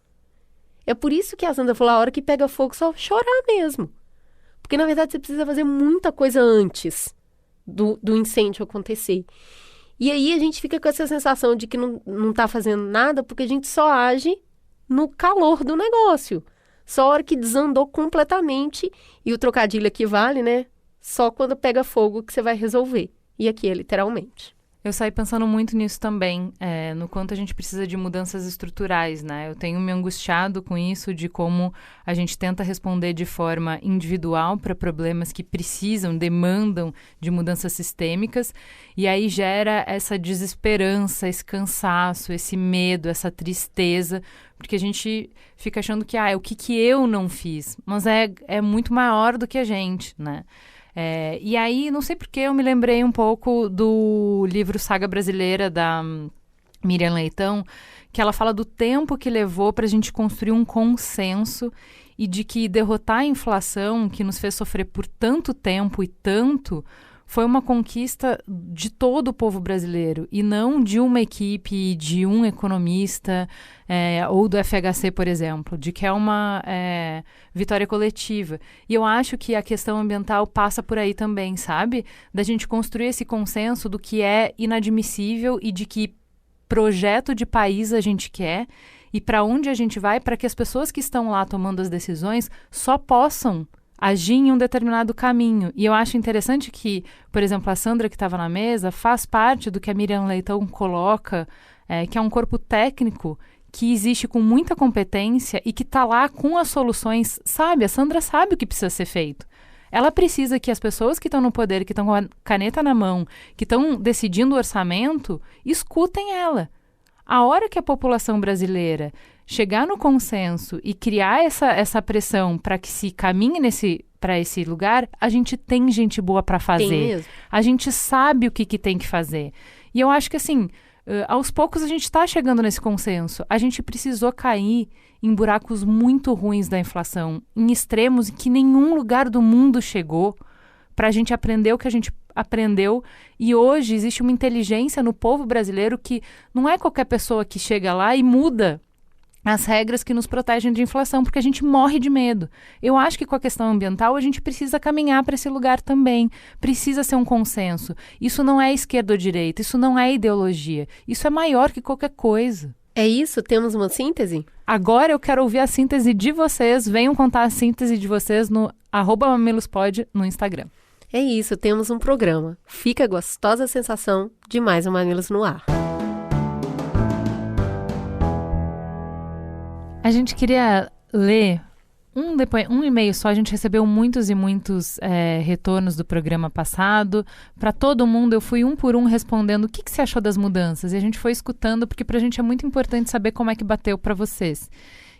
É por isso que a Sandra falou, a hora que pega fogo, só chorar mesmo. Porque, na verdade, você precisa fazer muita coisa antes do incêndio acontecer. E aí a gente fica com essa sensação de que não está fazendo nada porque a gente só age no calor do negócio. Só a hora que desandou completamente, e o trocadilho aqui vale, né? Só quando pega fogo que você vai resolver. E aqui é literalmente. Eu saí pensando muito nisso também, no quanto a gente precisa de mudanças estruturais, né? Eu tenho me angustiado com isso de como a gente tenta responder de forma individual para problemas que demandam de mudanças sistêmicas, e aí gera essa desesperança, esse cansaço, esse medo, essa tristeza, porque a gente fica achando que, o que eu não fiz? Mas é muito maior do que a gente, né? E aí, não sei porque eu me lembrei um pouco do livro Saga Brasileira, da Miriam Leitão, que ela fala do tempo que levou para a gente construir um consenso e de que derrotar a inflação, que nos fez sofrer por tanto tempo e tanto, foi uma conquista de todo o povo brasileiro e não de uma equipe, de um economista ou do FHC, por exemplo, de que é uma vitória coletiva. E eu acho que a questão ambiental passa por aí também, sabe? Da gente construir esse consenso do que é inadmissível e de que projeto de país a gente quer e para onde a gente vai, para que as pessoas que estão lá tomando as decisões só possam agir em um determinado caminho. E eu acho interessante que, por exemplo, a Sandra que estava na mesa faz parte do que a Miriam Leitão coloca, que é um corpo técnico que existe com muita competência e que está lá com as soluções, sabe? A Sandra sabe o que precisa ser feito. Ela precisa que as pessoas que estão no poder, que estão com a caneta na mão, que estão decidindo o orçamento, escutem ela. A hora que a população brasileira chegar no consenso e criar essa pressão para que se caminhe para esse lugar, a gente tem gente boa para fazer. Tem mesmo. A gente sabe o que tem que fazer. E eu acho que, assim, aos poucos a gente está chegando nesse consenso. A gente precisou cair em buracos muito ruins da inflação, em extremos que nenhum lugar do mundo chegou, para a gente aprender o que a gente aprendeu. E hoje existe uma inteligência no povo brasileiro que não é qualquer pessoa que chega lá e muda as regras que nos protegem de inflação, porque a gente morre de medo. Eu acho que com a questão ambiental a gente precisa caminhar para esse lugar também. Precisa ser um consenso. Isso não é esquerda ou direita, isso não é ideologia. Isso é maior que qualquer coisa. É isso? Temos uma síntese? Agora eu quero ouvir a síntese de vocês. Venham contar a síntese de vocês no @mamilospod no Instagram. É isso, temos um programa. Fica a gostosa sensação de mais um Mamilos no ar. A gente queria ler um e-mail só. A gente recebeu muitos e muitos retornos do programa passado. Para todo mundo, eu fui um por um respondendo o que você achou das mudanças. E a gente foi escutando, porque para a gente é muito importante saber como é que bateu para vocês.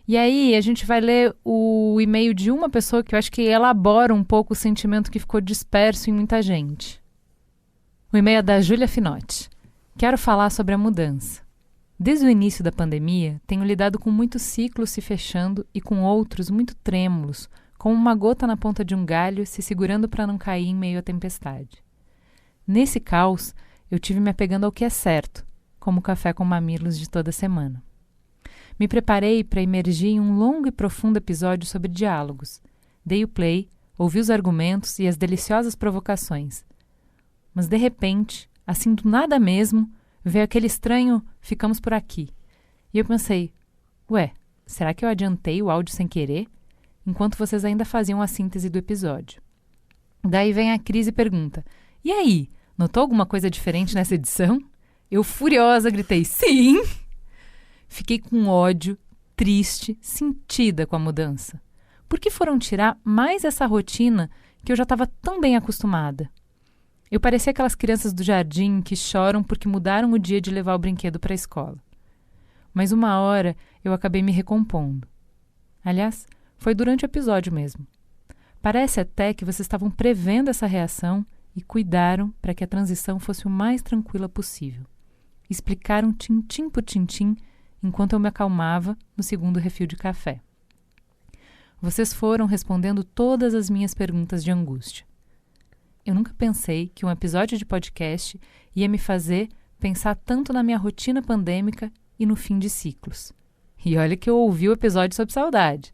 E aí, a gente vai ler o e-mail de uma pessoa que eu acho que elabora um pouco o sentimento que ficou disperso em muita gente. O e-mail é da Júlia Finotti. Quero falar sobre a mudança. Desde o início da pandemia, tenho lidado com muitos ciclos se fechando e com outros muito trêmulos, como uma gota na ponta de um galho se segurando para não cair em meio à tempestade. Nesse caos, eu tive me apegando ao que é certo, como o Café com Mamilos de toda semana. Me preparei para emergir em um longo e profundo episódio sobre diálogos. Dei o play, ouvi os argumentos e as deliciosas provocações. Mas, de repente, assim do nada mesmo, veio aquele estranho "ficamos por aqui". E eu pensei, ué, será que eu adiantei o áudio sem querer? Enquanto vocês ainda faziam a síntese do episódio. Daí vem a Cris e pergunta, e aí, notou alguma coisa diferente nessa edição? Eu, furiosa, gritei, sim! Fiquei com ódio, triste, sentida com a mudança. Por que foram tirar mais essa rotina que eu já estava tão bem acostumada? Eu parecia aquelas crianças do jardim que choram porque mudaram o dia de levar o brinquedo para a escola. Mas uma hora eu acabei me recompondo. Aliás, foi durante o episódio mesmo. Parece até que vocês estavam prevendo essa reação e cuidaram para que a transição fosse o mais tranquila possível. Explicaram tintim por tintim enquanto eu me acalmava no segundo refil de café. Vocês foram respondendo todas as minhas perguntas de angústia. Eu nunca pensei que um episódio de podcast ia me fazer pensar tanto na minha rotina pandêmica e no fim de ciclos. E olha que eu ouvi o episódio sobre saudade.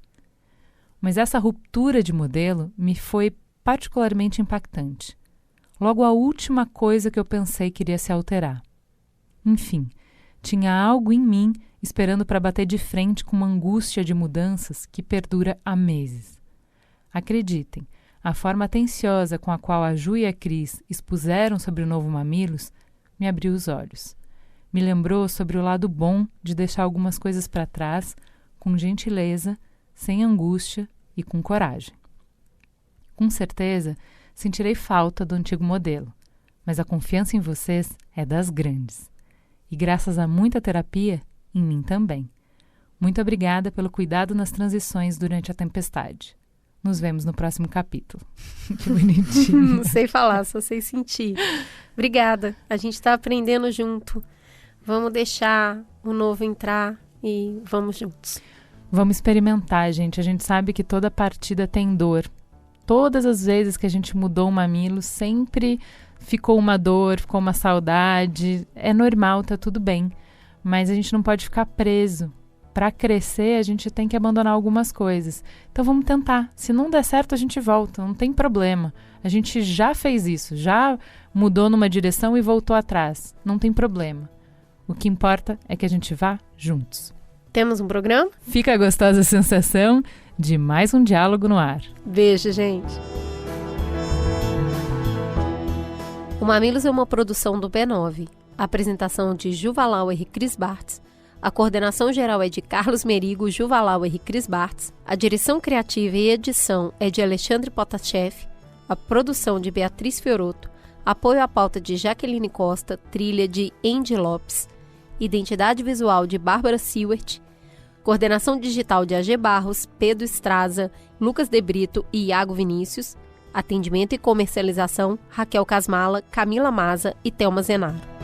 Mas essa ruptura de modelo me foi particularmente impactante. Logo a última coisa que eu pensei que iria se alterar. Enfim, tinha algo em mim esperando para bater de frente com uma angústia de mudanças que perdura há meses. Acreditem, a forma atenciosa com a qual a Ju e a Cris expuseram sobre o novo Mamilos me abriu os olhos. Me lembrou sobre o lado bom de deixar algumas coisas para trás, com gentileza, sem angústia e com coragem. Com certeza, sentirei falta do antigo modelo, mas a confiança em vocês é das grandes. E graças a muita terapia, em mim também. Muito obrigada pelo cuidado nas transições durante a tempestade. Nos vemos no próximo capítulo. Que bonitinho. Não sei falar, só sei sentir. Obrigada. A gente está aprendendo junto. Vamos deixar o novo entrar e vamos juntos. Vamos experimentar, gente. A gente sabe que toda partida tem dor. Todas as vezes que a gente mudou o mamilo, sempre ficou uma dor, ficou uma saudade. É normal, tá tudo bem. Mas a gente não pode ficar preso. Para crescer, a gente tem que abandonar algumas coisas. Então vamos tentar. Se não der certo, a gente volta. Não tem problema. A gente já fez isso. Já mudou numa direção e voltou atrás. Não tem problema. O que importa é que a gente vá juntos. Temos um programa? Fica a gostosa sensação de mais um diálogo no ar. Beijo, gente. O Mamilos é uma produção do B9. A apresentação de Juva Lauer e Cris Bartz. A coordenação geral é de Carlos Merigo, Juva Lauer e Cris Bartz. A direção criativa e edição é de Alexandre Potashev. A produção de Beatriz Fiorotto. Apoio à pauta de Jaqueline Costa. Trilha de Andy Lopes. Identidade visual de Bárbara Seward, coordenação digital de AG Barros, Pedro Estraza, Lucas De Brito e Iago Vinícius, atendimento e comercialização Raquel Casmala, Camila Maza e Thelma Zenaro.